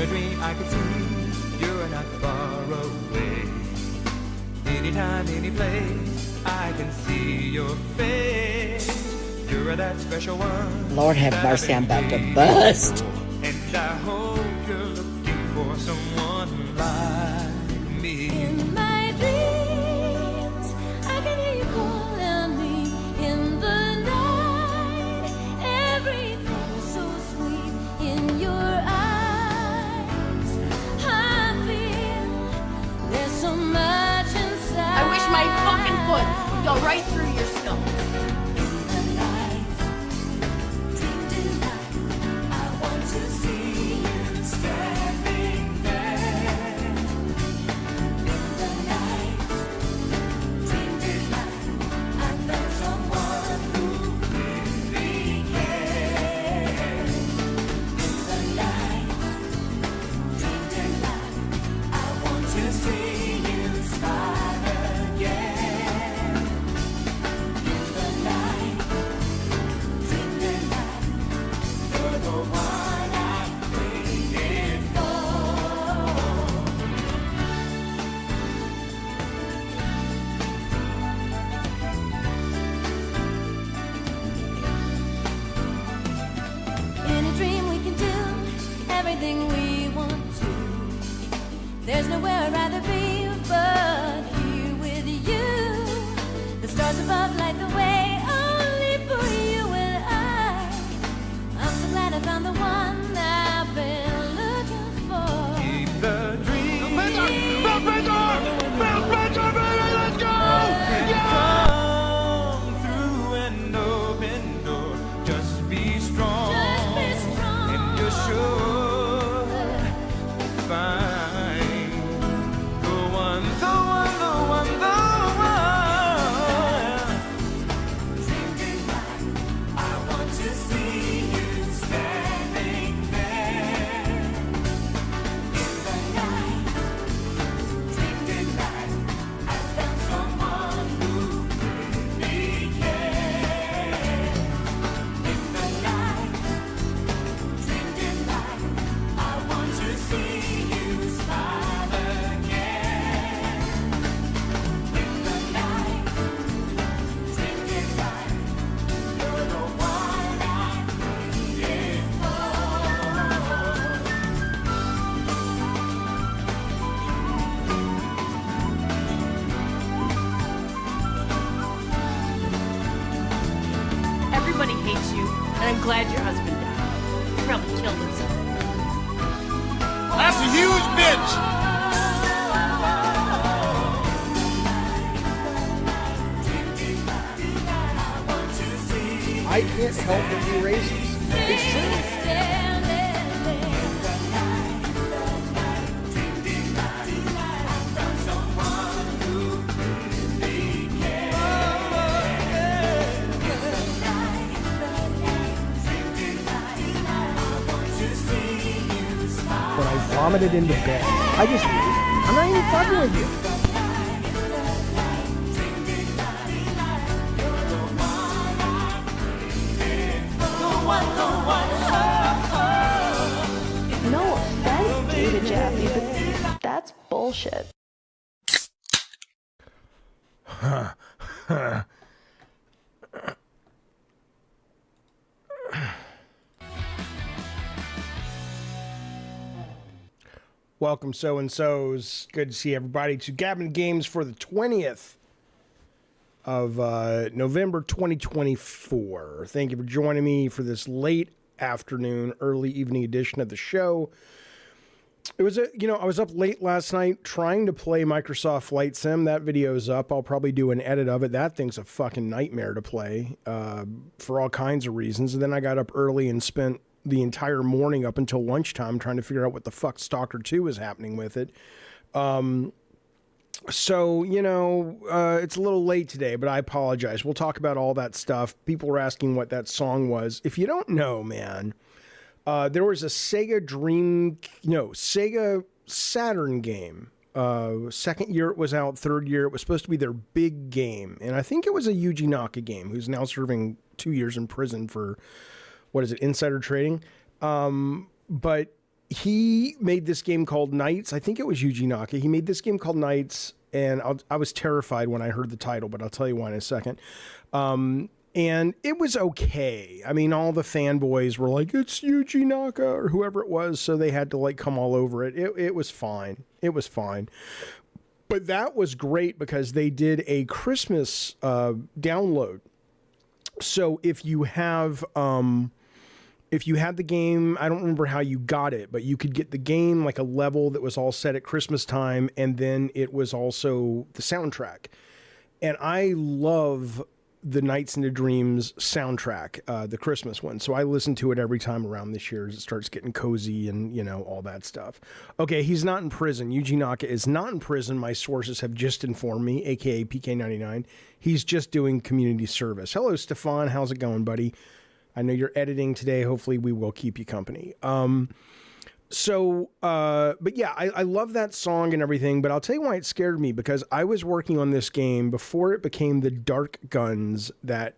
a dream I could see you're not far away. Anytime, any place, I can see your face. You're that special one. Lord have mercy, I'm about to bust. And I hope you're looking for someone like me. In my dreams, I can hear you calling me in the night. Everything's so sweet in your eyes. I feel there's so much inside. I wish my fucking foot would go right through your skull. There's nowhere I'd rather be but here with you. The stars above light the way only for you and I'm so glad I found the one I've been looking for. Keep the dream. Let's go! Yeah! Come through an open door. Just be strong. Just be strong. And you're sure to find. Everybody hates you, and I'm glad your husband died. He probably killed himself. That's a huge bitch! I can't help but be racist. It's true. When I vomited into bed, I just leave. I'm not even fucking with you. No offense, David Jaffe, but that's bullshit. Welcome, so-and-sos. Good to see everybody to Gabbin' Games for the 20th of November 2024. Thank you for joining me for this late afternoon, early evening edition of the show. It was I was up late last night trying to play Microsoft Flight Sim. That video's up. I'll probably do an edit of it. That thing's a fucking nightmare to play for all kinds of reasons. And then I got up early and spent the entire morning up until lunchtime trying to figure out what the fuck Stalker 2 was happening with it. So, it's a little late today, but I apologize. We'll talk about all that stuff. People were asking what that song was. If you don't know, man, there was a Sega Saturn game. Second year it was out, third year it was supposed to be their big game. And I think it was a Yuji Naka game, who's now serving 2 years in prison for, insider trading. But he made this game called Knights. I think it was Yuji Naka. He made this game called Knights, and I was terrified when I heard the title, but I'll tell you why in a second. And it was okay. I mean, all the fanboys were like, it's Yuji Naka or whoever it was, so they had to like come all over it. It was fine. It was fine. But that was great because they did a Christmas download. So if you had the game, I don't remember how you got it, but you could get the game like a level that was all set at Christmas time, and then it was also the soundtrack. And I love the Nights into Dreams soundtrack, the Christmas one. So I listen to it every time around this year as it starts getting cozy and, you know, all that stuff. Okay, he's not in prison. Yuji Naka is not in prison. My sources have just informed me, aka PK99. He's just doing community service. Hello, Stefan. How's it going, buddy? I know you're editing today. Hopefully we will keep you company. But yeah, I love that song and everything, but I'll tell you why it scared me, because I was working on this game before it became the Dark Guns that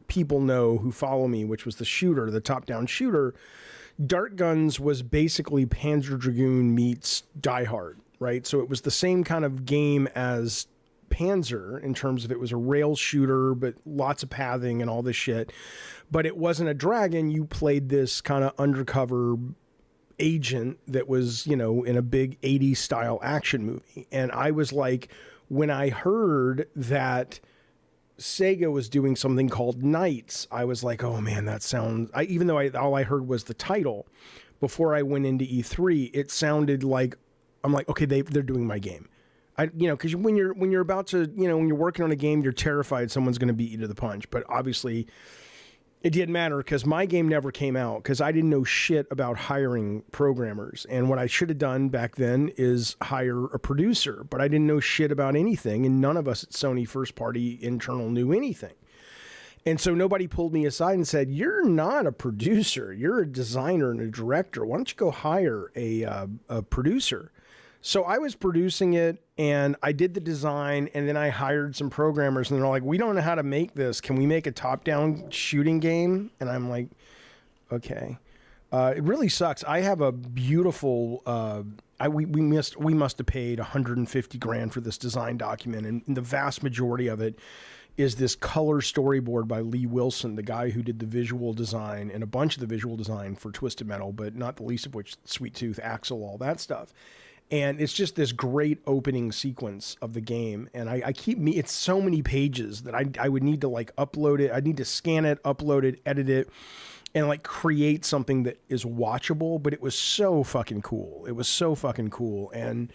people know who follow me, which was the shooter, the top-down shooter. Dark Guns was basically Panzer Dragoon meets Die Hard, right? So it was the same kind of game as Panzer in terms of it was a rail shooter, but lots of pathing and all this shit. But it wasn't a dragon. You played this kind of undercover agent that was, you know, in a big 80s style action movie. And I was like, when I heard that Sega was doing something called Knights, I was like, oh man, that sounds, even though all I heard was the title before I went into E3, it sounded like, I'm like, okay, they're doing my game. Because when you're about to, you know, when you're working on a game, you're terrified someone's going to beat you to the punch. But obviously it didn't matter, because my game never came out because I didn't know shit about hiring programmers. And what I should have done back then is hire a producer, but I didn't know shit about anything. And none of us at Sony first party internal knew anything. And so nobody pulled me aside and said, you're not a producer, you're a designer and a director. Why don't you go hire a producer? So I was producing it, and I did the design, and then I hired some programmers, and they're like, we don't know how to make this. Can we make a top-down shooting game? And I'm like, okay. It really sucks. I have a beautiful, we must have paid $150,000 for this design document, and the vast majority of it is this color storyboard by Lee Wilson, the guy who did the visual design and a bunch of the visual design for Twisted Metal, but not the least of which Sweet Tooth, Axel, all that stuff. And it's just this great opening sequence of the game. And it's so many pages that I would need to like upload it. I'd need to scan it, upload it, edit it, and like create something that is watchable. But it was so fucking cool. It was so fucking cool. And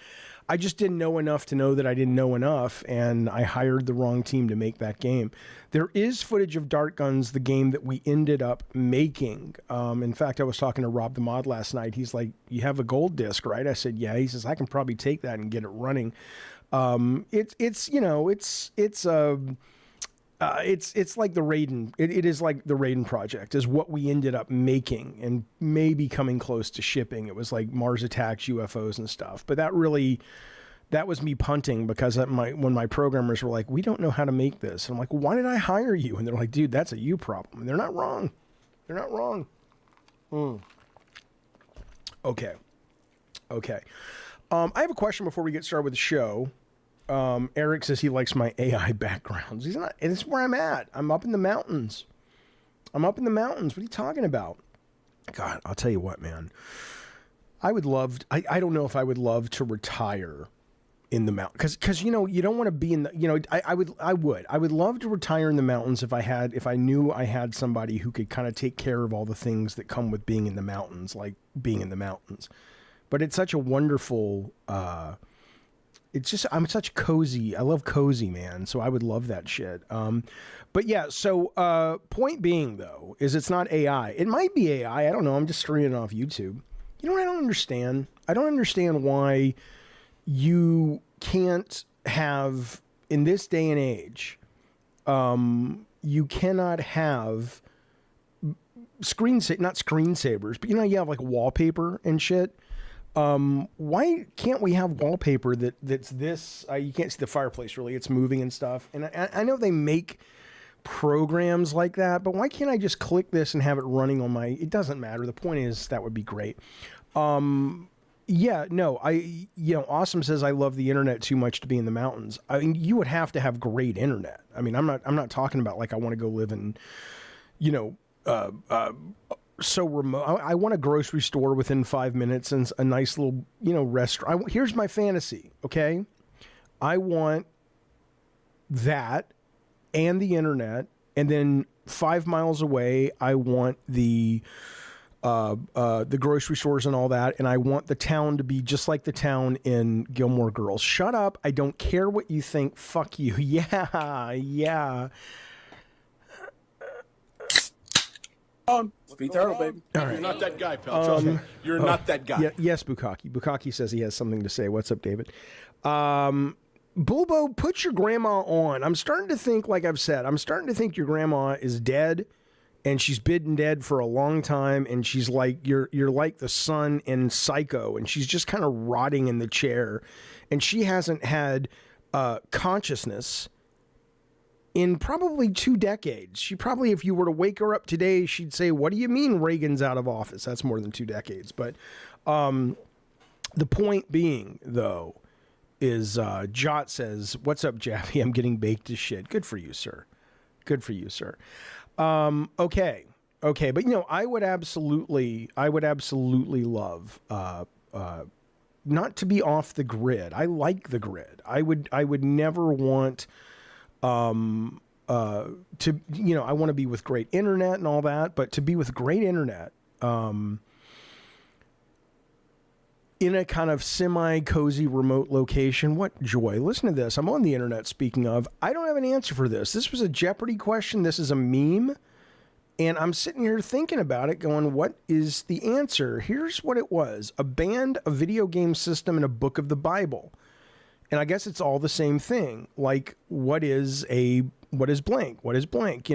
I just didn't know enough to know that I didn't know enough, and I hired the wrong team to make that game. There is footage of Dark Guns, the game that we ended up making. In fact, I was talking to Rob the Mod last night. He's like, you have a gold disc, right? I said, yeah. He says, I can probably take that and get it running. It's like the Raiden. It is like the Raiden project is what we ended up making and maybe coming close to shipping. It was like Mars Attacks, UFOs and stuff. But that was me punting, because when my programmers were like, we don't know how to make this. And I'm like, well, why did I hire you? And they're like, dude, that's a you problem. And they're not wrong. They're not wrong. Okay. I have a question before we get started with the show. Eric says he likes my AI backgrounds. He's not, and it's where I'm at. I'm up in the mountains. What are you talking about? God, I'll tell you what, man. I don't know if I would love to retire in the mountains, because you know, you don't want to be in the, you know, I would love to retire in the mountains if I knew I had somebody who could kind of take care of all the things that come with being in the mountains, like being in the mountains. But it's such a wonderful, it's just, I'm such cozy. I love cozy, man. So I would love that shit. But yeah, so point being though, is it's not AI. It might be AI. I don't know. I'm just streaming it off YouTube. You know what I don't understand? I don't understand why you can't have, in this day and age, you cannot have not screensavers, but you know, you have like wallpaper and shit. Why can't we have wallpaper that's this? You can't see the fireplace really; it's moving and stuff. And I know they make programs like that, but why can't I just click this and have it running on my? It doesn't matter. The point is that would be great. Yeah, no, Awesome says I love the internet too much to be in the mountains. I mean, you would have to have great internet. I mean, I'm not talking about like I want to go live in, so remote. I want a grocery store within 5 minutes and a nice little, restaurant. Here's my fantasy, okay? I want that and the internet, and then 5 miles away, I want the grocery stores and all that, and I want the town to be just like the town in Gilmore Girls. Shut up! I don't care what you think. Fuck you. Yeah. Speed turtle, baby. All right. You're not that guy, pal. Trust me. You're not that guy. Yes, Bukaki. Bukaki says he has something to say. What's up, David? Bulbo, put your grandma on. I'm starting to think, like I've said, your grandma is dead, and she's been dead for a long time, and she's like, you're like the son in Psycho, and she's just kind of rotting in the chair, and she hasn't had consciousness in probably 2 decades. She probably, if you were to wake her up today, she'd say, what do you mean Reagan's out of office? That's more than 2 decades. But the point being, though, is Jot says, what's up, Jaffe? I'm getting baked to shit. Good for you, sir. Okay. But I would absolutely love not to be off the grid. I like the grid. I would never want to, I want to be with great internet and all that, but to be with great internet, in a kind of semi-cozy remote location. What joy. Listen to this. I'm on the internet, speaking of. I don't have an answer for this. This was a Jeopardy question. This is a meme. And I'm sitting here thinking about it, going, what is the answer? Here's what it was. A band, a video game system, and a book of the Bible. And I guess it's all the same thing. Like, what is blank? What is blank?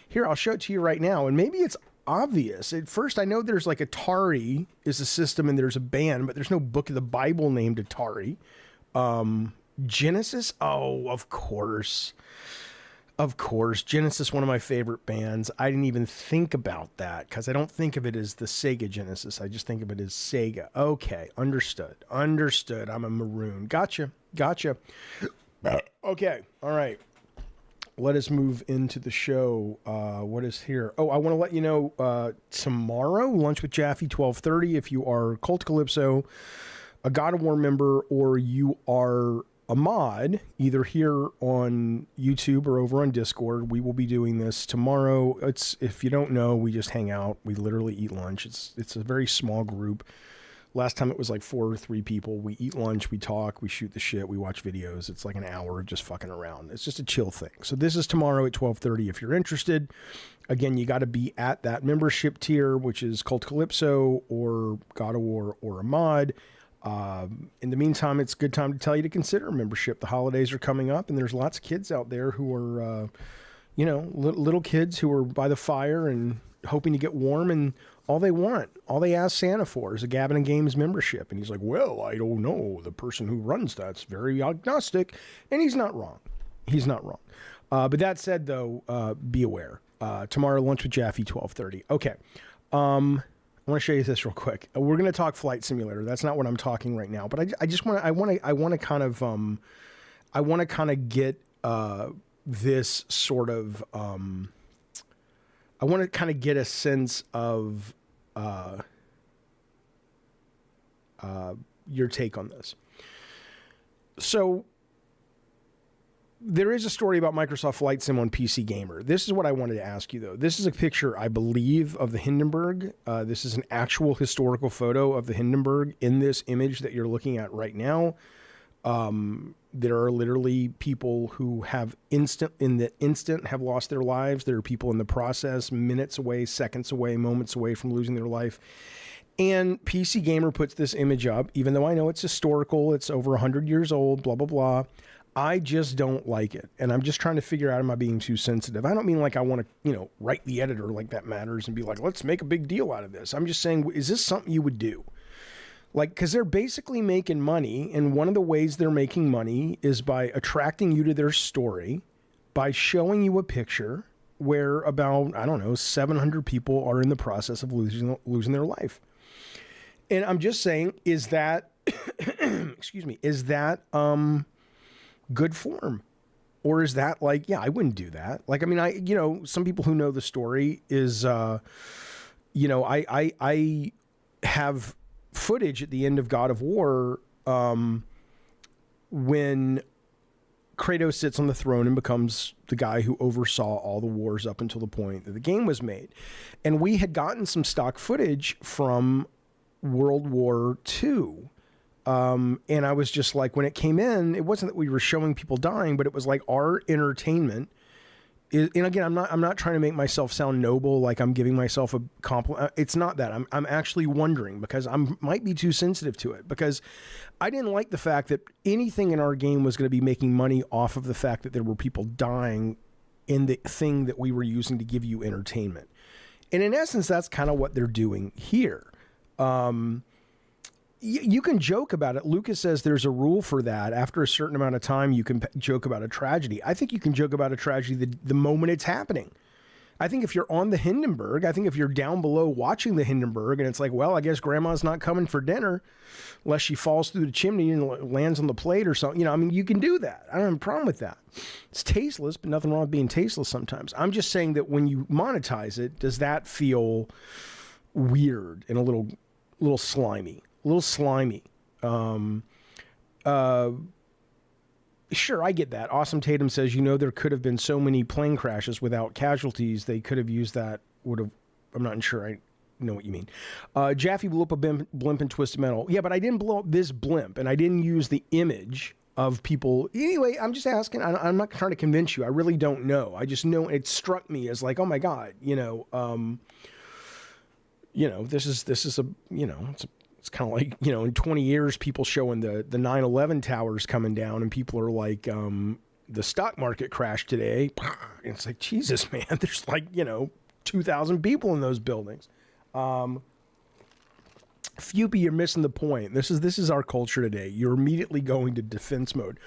Here, I'll show it to you right now. And maybe it's obvious. At first, I know there's like Atari is a system and there's a band, but there's no book of the Bible named Atari. Genesis? Oh, of course. Genesis, one of my favorite bands. I didn't even think about that because I don't think of it as the Sega Genesis. I just think of it as Sega. Okay, understood. I'm a maroon. Gotcha. Okay, all right. Let us move into the show. What is here? Oh, I want to let you know tomorrow, Lunch with Jaffe, 12:30. If you are Cult Calypso, a God of War member, or you are a mod, either here on YouTube or over on Discord, we will be doing this tomorrow. If you don't know, we just hang out. We literally eat lunch. It's a very small group. Last time it was like 4 or 3 people. We eat lunch, we talk, we shoot the shit, we watch videos. It's like an hour of just fucking around. It's just a chill thing. So this is tomorrow at 12:30 if you're interested. Again, you got to be at that membership tier, which is Cult Calypso or God of War or a mod. In the meantime, it's a good time to tell you to consider membership. The holidays are coming up, and there's lots of kids out there who are, little kids who are by the fire and hoping to get warm, and all they ask Santa for is a Gabbin' and Games membership. And he's like, well, I don't know. The person who runs that's very agnostic. And he's not wrong. But that said, though, be aware. Tomorrow, Lunch with Jaffe, 12:30. Okay. I want to show you this real quick. We're going to talk Flight Simulator. That's not what I'm talking right now. But I want to kind of get this sort of, I want to kind of get a sense of your take on this. So there is a story about Microsoft Flight Sim on PC Gamer. This is what I wanted to ask you, though. This is a picture, I believe, of the Hindenburg. This is an actual historical photo of the Hindenburg in this image that you're looking at right now. There are literally people who have have lost their lives. There are people in the process, minutes away, seconds away, moments away from losing their life. And PC Gamer puts this image up, even though I know it's historical, it's over 100 years old, blah, blah, blah. I just don't like it. And I'm just trying to figure out, am I being too sensitive? I don't mean like I want to, write the editor like that matters and be like, let's make a big deal out of this. I'm just saying, is this something you would do? Like, because they're basically making money, and one of the ways they're making money is by attracting you to their story, by showing you a picture where about, 700 people are in the process of losing their life. And I'm just saying, is that, excuse me, is that good form? Or is that like, yeah, I wouldn't do that. Like, I mean, some people who know the story is, I have footage at the end of God of War when Kratos sits on the throne and becomes the guy who oversaw all the wars up until the point that the game was made. And we had gotten some stock footage from World War II. And I was just like, when it came in, it wasn't that we were showing people dying, but it was like our entertainment is, and again, I'm not trying to make myself sound noble, like I'm giving myself a compliment. It's not that. I'm actually wondering, because I might be too sensitive to it, because I didn't like the fact that anything in our game was going to be making money off of the fact that there were people dying in the thing that we were using to give you entertainment. And in essence, that's kind of what they're doing here. You can joke about it. Lucas says there's a rule for that. After a certain amount of time, you can joke about a tragedy. I think you can joke about a tragedy the moment it's happening. I think if you're on the Hindenburg, I think if you're down below watching the Hindenburg and it's like, well, I guess grandma's not coming for dinner unless she falls through the chimney and lands on the plate or something. I mean, you can do that. I don't have a problem with that. It's tasteless, but nothing wrong with being tasteless sometimes. I'm just saying that when you monetize it, does that feel weird and a little slimy? A little slimy. Sure, I get that. Awesome Tatum says, there could have been so many plane crashes without casualties. They could have used that. I'm not sure I know what you mean. Jaffe blew up a blimp in Twisted Metal. Yeah, but I didn't blow up this blimp, and I didn't use the image of people. Anyway, I'm just asking. I'm not trying to convince you. I really don't know. I just know it struck me as like, oh my God, this is a, it's kind of like, in 20 years, people showing the 9/11 towers coming down and people are like, the stock market crashed today. And it's like, Jesus, man, there's like, 2,000 people in those buildings. Fupy, you're missing the point. This is our culture today. You're immediately going to defense mode.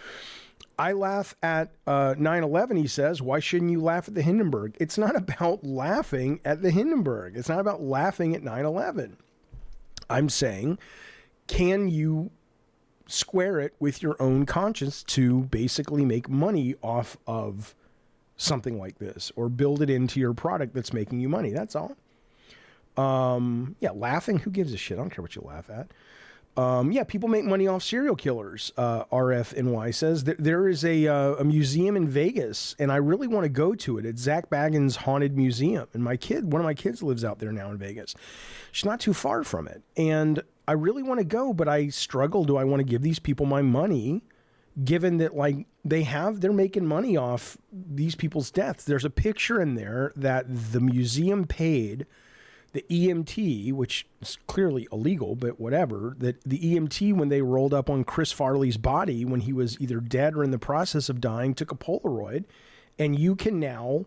I laugh at 9/11, he says. Why shouldn't you laugh at the Hindenburg? It's not about laughing at the Hindenburg. It's not about laughing at 9/11. I'm saying, can you square it with your own conscience to basically make money off of something like this, or build it into your product that's making you money? That's all. Yeah, laughing, who gives a shit? I don't care what you laugh at. Yeah, people make money off serial killers. RFNY says there is a museum in Vegas, and I really want to go to it. It's Zack Bagans' Haunted Museum, and one of my kids lives out there now in Vegas. She's not too far from it, and I really want to go, but I struggle. Do I want to give these people my money, given that like they're making money off these people's deaths? There's a picture in there that the museum paid the EMT, which is clearly illegal, but whatever, that the EMT, when they rolled up on Chris Farley's body when he was either dead or in the process of dying, took a Polaroid, and you can now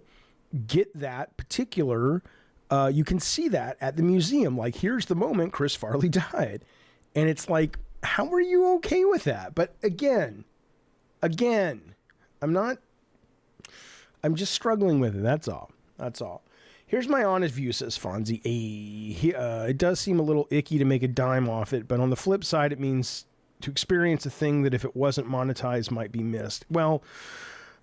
get that particular, you can see that at the museum. Like, here's the moment Chris Farley died. And it's like, how are you okay with that? But again, I'm just struggling with it. That's all. Here's my honest view, says Fonzie. It does seem a little icky to make a dime off it, but on the flip side, it means to experience a thing that if it wasn't monetized might be missed. Well,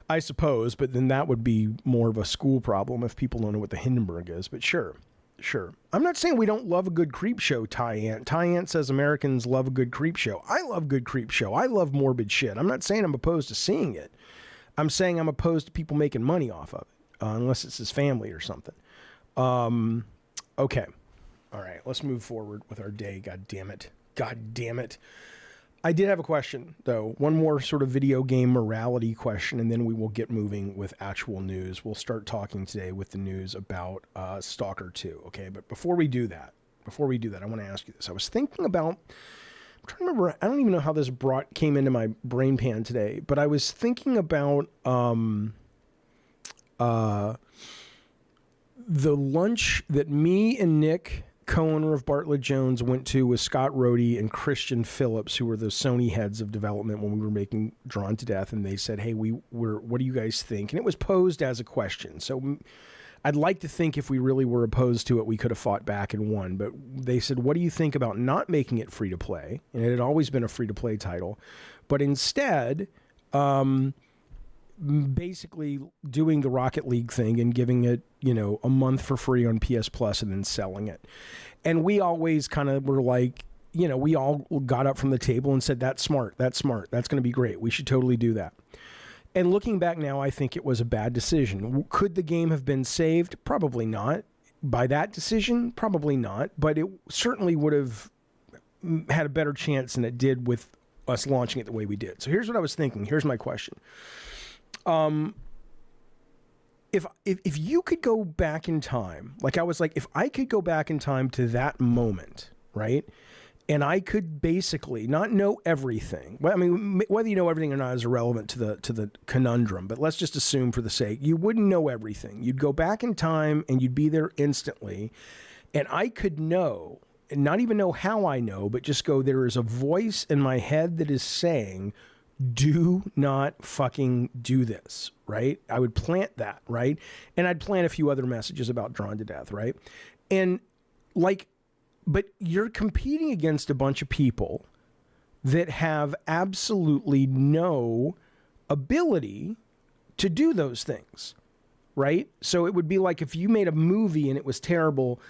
I suppose, but then that would be more of a school problem if people don't know what the Hindenburg is. But sure. I'm not saying we don't love a good creep show, Ty Ant. Ty Ant says Americans love a good creep show. I love good creep show. I love morbid shit. I'm not saying I'm opposed to seeing it. I'm saying I'm opposed to people making money off of it, unless it's his family or something. Okay. All right. Let's move forward with our day. God damn it. I did have a question, though. One more sort of video game morality question, and then we will get moving with actual news. We'll start talking today with the news about Stalker 2. Okay. But before we do that, I want to ask you this. I was thinking about, I'm trying to remember, I don't even know how this came into my brain pan today, but I was thinking about, the lunch that me and Nick, co-owner of Bartlett Jones, went to with Scott Rohde and Christian Phillips, who were the Sony heads of development when we were making Drawn to Death, and they said, hey, what do you guys think? And it was posed as a question. So I'd like to think if we really were opposed to it, we could have fought back and won. But they said, what do you think about not making it free to play? And it had always been a free to play title. But instead, basically doing the Rocket League thing and giving it, a month for free on PS Plus and then selling it. And we always kind of were like, we all got up from the table and said, that's smart. That's smart. That's going to be great. We should totally do that. And looking back now, I think it was a bad decision. Could the game have been saved? Probably not. By that decision? Probably not. But it certainly would have had a better chance than it did with us launching it the way we did. So here's what I was thinking. Here's my question. If you could go back in time, like I was like, if I could go back in time to that moment, right? And I could basically not know everything. Well, I mean, whether you know everything or not is irrelevant to the conundrum. But let's just assume, for the sake, you wouldn't know everything. You'd go back in time and you'd be there instantly, and I could know, and not even know how I know, but just go, there is a voice in my head that is saying, do not fucking do this, right? I would plant that, right? And I'd plant a few other messages about Drawn to Death, right? And like, but you're competing against a bunch of people that have absolutely no ability to do those things, right? So it would be like if you made a movie and it was terrible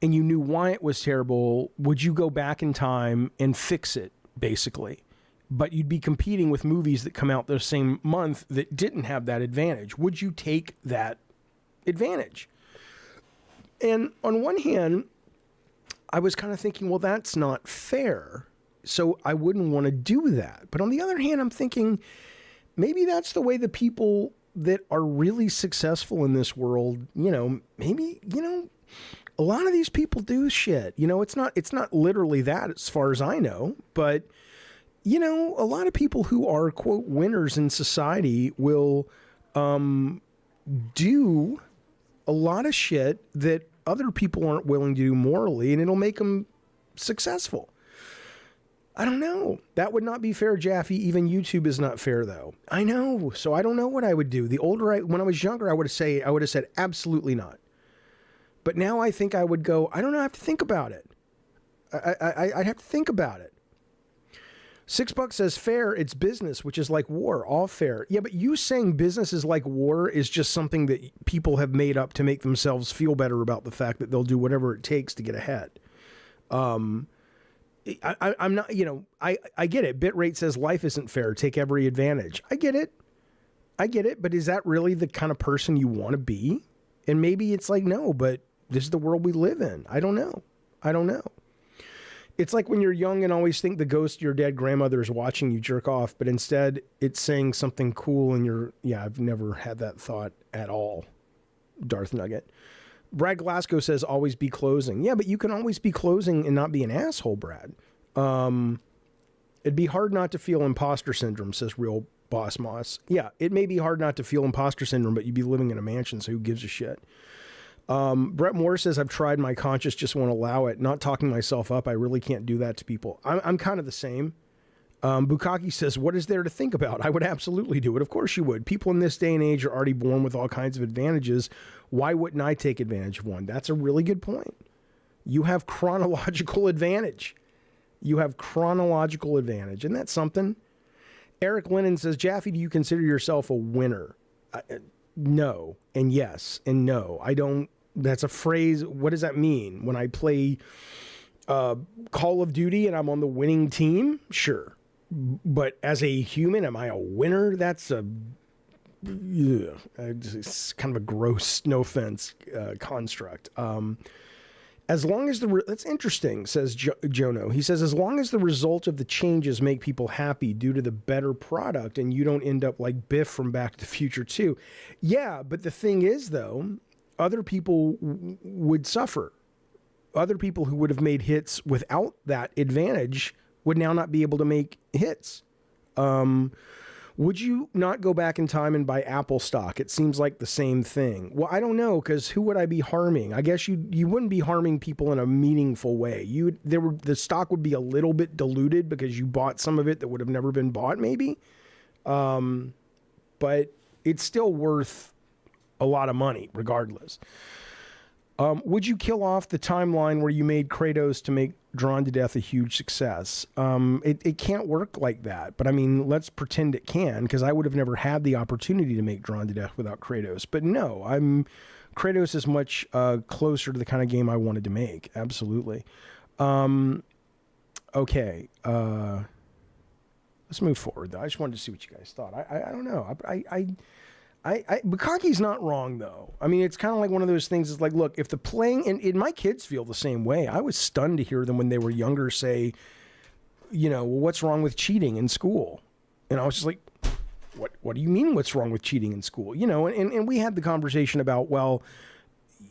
and you knew why it was terrible, would you go back in time and fix it, basically? But you'd be competing with movies that come out the same month that didn't have that advantage. Would you take that advantage? And on one hand, I was kind of thinking, well, that's not fair, so I wouldn't want to do that. But on the other hand, I'm thinking, maybe that's the way the people that are really successful in this world, maybe, a lot of these people do shit. It's not literally that as far as I know, but, a lot of people who are, quote, winners in society will do a lot of shit that other people aren't willing to do morally, and it'll make them successful. I don't know. That would not be fair, Jaffe. Even YouTube is not fair, though. I know. So I don't know what I would do. When I was younger, I would have said absolutely not. But now I think I would go, I don't know, I have to think about it. I'd have to think about it. $6 says fair, it's business, which is like war, all fair. Yeah, but you saying business is like war is just something that people have made up to make themselves feel better about the fact that they'll do whatever it takes to get ahead. I'm not, I get it. Bitrate says life isn't fair, take every advantage. I get it, but is that really the kind of person you want to be? And maybe it's like, no, but this is the world we live in. I don't know. It's like when you're young and always think the ghost of your dead grandmother is watching you jerk off, but instead it's saying something cool and I've never had that thought at all. Darth Nugget. Brad Glasgow says always be closing. Yeah, but you can always be closing and not be an asshole, Brad. It'd be hard not to feel imposter syndrome, says Real Boss Moss. Yeah, it may be hard not to feel imposter syndrome, but you'd be living in a mansion, so who gives a shit? Brett Moore says, I've tried, my conscience just won't allow it. Not talking myself up, I really can't do that to people. I'm kind of the same. Bukaki says, what is there to think about? I would absolutely do it. Of course you would. People in this day and age are already born with all kinds of advantages. Why wouldn't I take advantage of one? That's a really good point. You have chronological advantage. And that's something. Eric Lennon says, Jaffe, do you consider yourself a winner? No, and yes, and no. I don't. That's a phrase. What does that mean? When I play Call of Duty and I'm on the winning team? Sure. But as a human, am I a winner? That's it's kind of a gross, no offense, construct. As long as that's interesting, says Jono. He says, as long as the result of the changes make people happy due to the better product and you don't end up like Biff from Back to the Future 2. Yeah, but the thing is, though, other people would suffer. Other people who would have made hits without that advantage would now not be able to make hits. Would you not go back in time and buy Apple stock? It seems like the same thing. Well, I don't know, because who would I be harming? I guess you wouldn't be harming people in a meaningful way. The stock would be a little bit diluted because you bought some of it that would have never been bought, maybe. But it's still worth a lot of money regardless. Would you kill off the timeline where you made Kratos to make Drawn to Death a huge success? It can't work like that. But I mean, let's pretend it can, because I would have never had the opportunity to make Drawn to Death without Kratos. But no, Kratos is much closer to the kind of game I wanted to make. Absolutely. Okay. Let's move forward, though. I just wanted to see what you guys thought. I don't know. Bukaki's not wrong, though. I mean, it's kind of like one of those things. It's like, look, if the playing, and my kids feel the same way. I was stunned to hear them when they were younger say, you know, well, what's wrong with cheating in school? And I was just like, what do you mean what's wrong with cheating in school? You know, and we had the conversation about, well,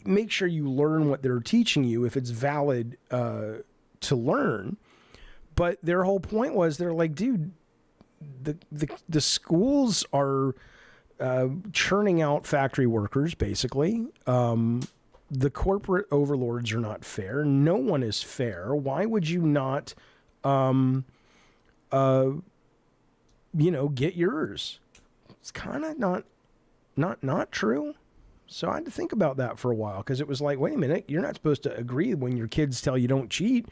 make sure you learn what they're teaching you if it's valid to learn. But their whole point was, they're like, dude, the schools are churning out factory workers, basically. The corporate overlords are not fair. No one is fair. Why would you not, get yours? It's kind of not true. So I had to think about that for a while, because it was like, wait a minute, you're not supposed to agree when your kids tell you don't cheat,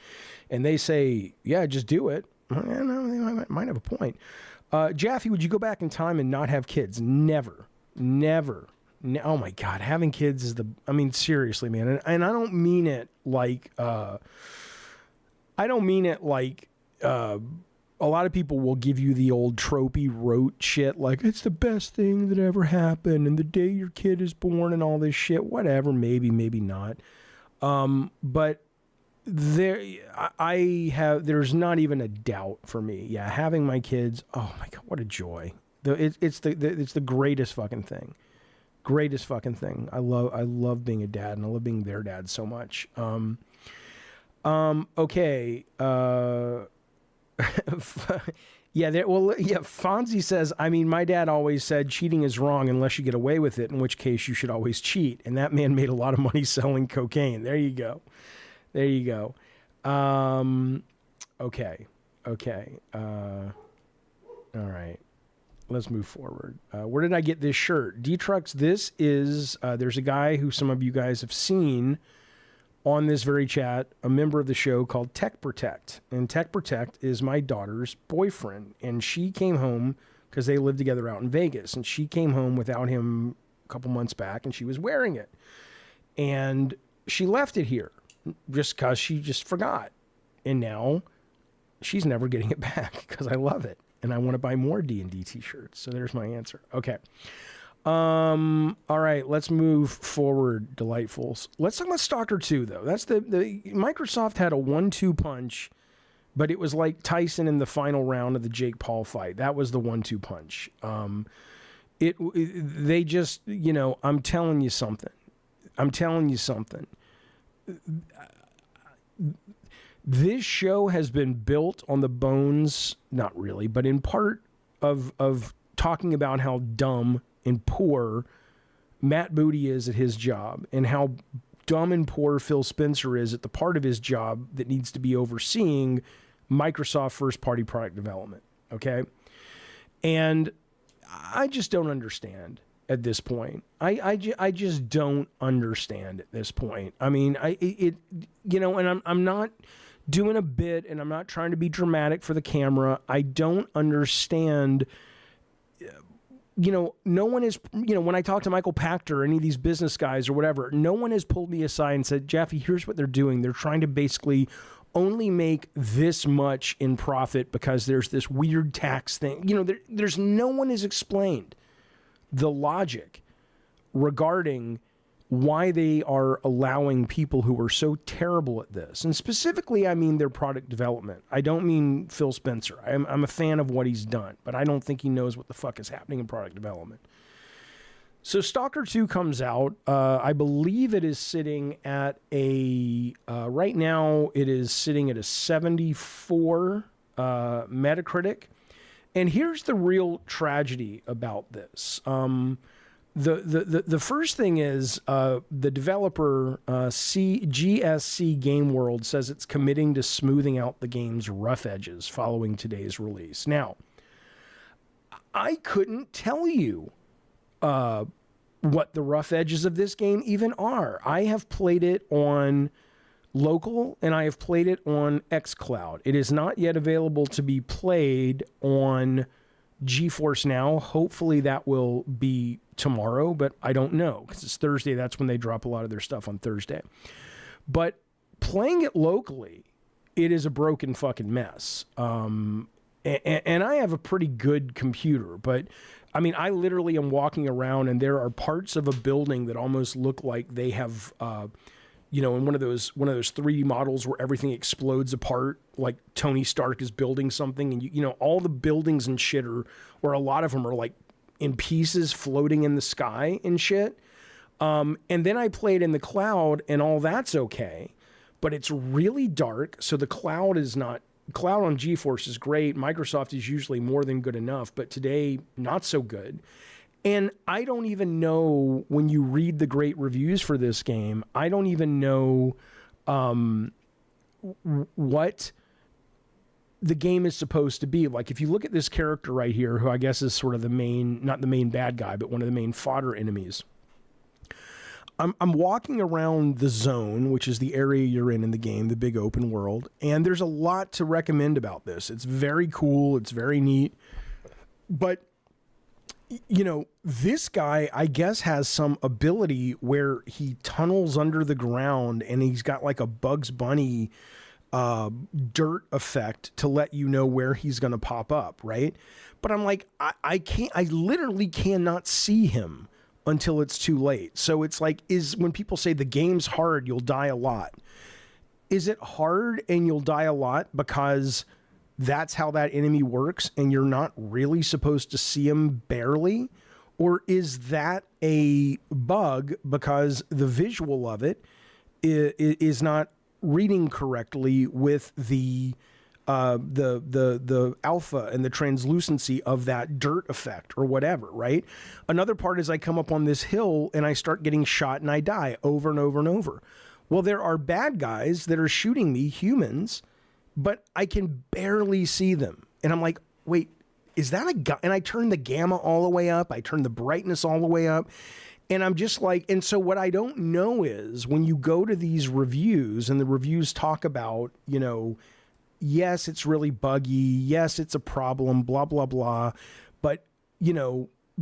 and they say, yeah, just do it. No, they might have a point. Jaffe, would you go back in time and not have kids? Never. Oh my God, having kids is seriously, man. And I don't mean it like, a lot of people will give you the old tropey rote shit, like it's the best thing that ever happened, and the day your kid is born and all this shit, whatever, maybe not. But there's not even a doubt for me. Yeah, having my kids, oh my God, what a joy. It's the greatest fucking thing. Greatest fucking thing. I love being a dad, and I love being their dad so much. Okay. Fonzie says, I mean, my dad always said cheating is wrong unless you get away with it, in which case you should always cheat. And that man made a lot of money selling cocaine. There you go. Okay. All right. Let's move forward. Where did I get this shirt? D-Trucks, this is, there's a guy who some of you guys have seen on this very chat, a member of the show called Tech Protect. And Tech Protect is my daughter's boyfriend. And she came home because they live together out in Vegas. And she came home without him a couple months back, and she was wearing it. And she left it here just because she just forgot. And now she's never getting it back because I love it. And I want to buy more D&D t-shirts. So there's my answer. Okay. All right, let's move forward, Delightfuls. Let's talk about Stalker 2, though. That's the Microsoft had a 1-2 punch, but it was like Tyson in the final round of the Jake Paul fight. That was the 1-2 punch. They just, I'm telling you something. This show has been built on the bones, not really, but in part of talking about how dumb and poor Matt Booty is at his job, and how dumb and poor Phil Spencer is at the part of his job that needs to be overseeing Microsoft first-party product development, okay? And I just don't understand at this point. I just don't understand at this point. I mean, and I'm not doing a bit, and I'm not trying to be dramatic for the camera. I don't understand. No one is, when I talk to Michael Pachter or any of these business guys or whatever, no one has pulled me aside and said, Jaffe, here's what they're doing. They're trying to basically only make this much in profit because there's this weird tax thing. There's no one has explained the logic regarding why they are allowing people who are so terrible at this. And specifically, I mean their product development. I don't mean Phil Spencer. I'm a fan of what he's done, but I don't think he knows what the fuck is happening in product development. So Stalker 2 comes out. I believe it is sitting at right now it is sitting at a 74 Metacritic. And here's the real tragedy about this. The first thing is the developer GSC Game World says it's committing to smoothing out the game's rough edges following today's release. Now, I couldn't tell you what the rough edges of this game even are. I have played it on local and I have played it on xCloud. It is not yet available to be played on GeForce Now. Hopefully that will be tomorrow, but I don't know because it's Thursday. That's when they drop a lot of their stuff on Thursday. But playing it locally, it is a broken fucking mess. And I have a pretty good computer, but I mean, I literally am walking around and there are parts of a building that almost look like they have, in one of those 3D models where everything explodes apart, like Tony Stark is building something, and all the buildings and shit or a lot of them are like in pieces floating in the sky and shit. And then I play it in the cloud, and all that's okay, but it's really dark. So the cloud on GeForce is great. Microsoft is usually more than good enough, but today not so good. And I don't even know, when you read the great reviews for this game, I don't even know what the game is supposed to be. Like, if you look at this character right here, who I guess is sort of the main, not the main bad guy, but one of the main fodder enemies. I'm walking around the zone, which is the area you're in the game, the big open world, and there's a lot to recommend about this. It's very cool. It's very neat. But this guy, I guess, has some ability where he tunnels under the ground and he's got like a Bugs Bunny dirt effect to let you know where he's going to pop up, right? But I'm like, I literally cannot see him until it's too late. So it's like, when people say the game's hard, you'll die a lot. Is it hard and you'll die a lot because that's how that enemy works and you're not really supposed to see him barely? Or is that a bug because the visual of it is not reading correctly with the alpha and the translucency of that dirt effect or whatever, right? Another part is I come up on this hill and I start getting shot and I die over and over and over. Well, there are bad guys that are shooting me, humans, but I can barely see them. And I'm like, wait, is that a guy? And I turn the gamma all the way up. I turn the brightness all the way up. And I'm just like, and so what I don't know is when you go to these reviews and the reviews talk about, yes, it's really buggy. Yes, it's a problem, blah, blah, blah. But,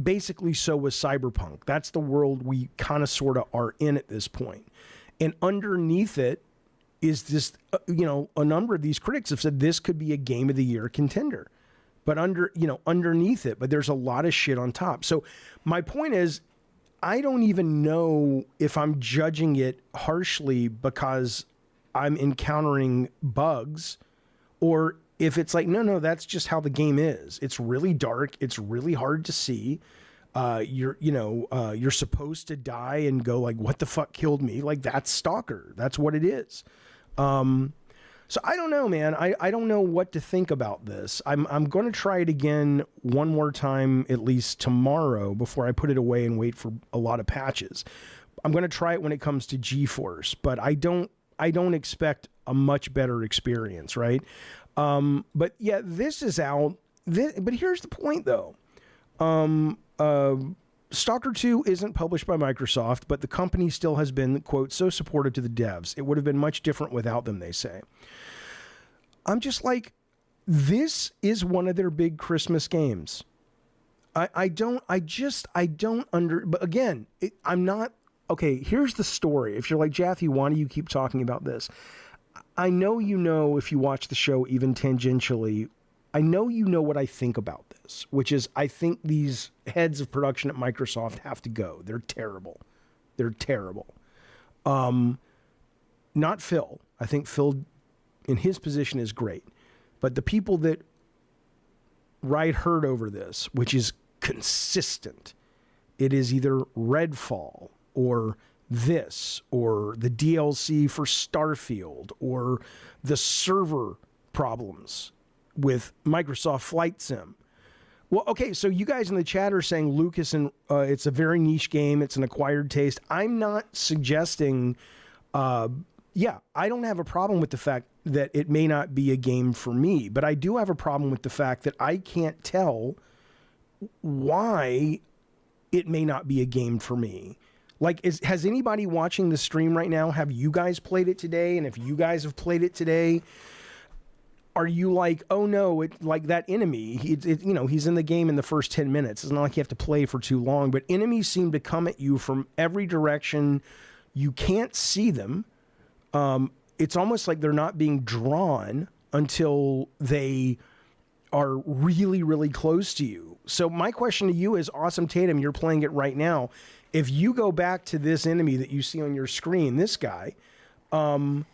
basically so was Cyberpunk. That's the world we kind of sort of are in at this point. And underneath it is this, a number of these critics have said this could be a Game of the Year contender. But underneath it, but there's a lot of shit on top. So my point is, I don't even know if I'm judging it harshly because I'm encountering bugs, or if it's like, no, that's just how the game is. It's really dark. It's really hard to see. You're supposed to die and go like, what the fuck killed me? Like, that's Stalker. That's what it is. So I don't know, man. I don't know what to think about this. I'm going to try it again one more time, at least tomorrow, before I put it away and wait for a lot of patches. I'm going to try it when it comes to GeForce, but I don't expect a much better experience, right? But yeah, this is out. But here's the point, though. Stalker 2 isn't published by Microsoft, but the company still has been, quote, so supportive to the devs. It would have been much different without them, they say. I'm just like, this is one of their big Christmas games. But again, I'm not, okay, here's the story. If you're like, Jaffe, why do you keep talking about this? I know if you watch the show even tangentially, I know what I think about this, which is I think these heads of production at Microsoft have to go. They're terrible. Not Phil. I think Phil in his position is great. But the people that ride herd over this, which is consistent, it is either Redfall or this or the DLC for Starfield or the server problems with Microsoft Flight Sim. Well, okay, so you guys in the chat are saying Lucas and it's a very niche game. It's an acquired taste. I'm not suggesting, I don't have a problem with the fact that it may not be a game for me, but I do have a problem with the fact that I can't tell why it may not be a game for me. Like, has anybody watching the stream right now, have you guys played it today? And if you guys have played it today, are you like, oh no, like that enemy, he's in the game in the first 10 minutes. It's not like you have to play for too long, but enemies seem to come at you from every direction. You can't see them. It's almost like they're not being drawn until they are really, really close to you. So my question to you is, Awesome Tatum, you're playing it right now. If you go back to this enemy that you see on your screen, this guy, the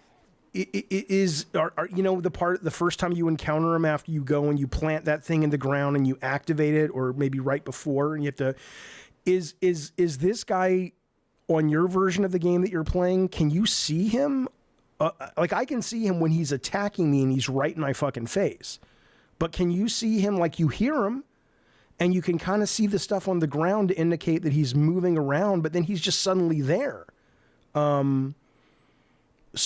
first time you encounter him after you go and you plant that thing in the ground and you activate it, or maybe right before, and you have to, is this guy on your version of the game that you're playing? Can you see him? Like, I can see him when he's attacking me and he's right in my fucking face. But can you see him? Like, you hear him and you can kind of see the stuff on the ground to indicate that he's moving around, but then he's just suddenly there. So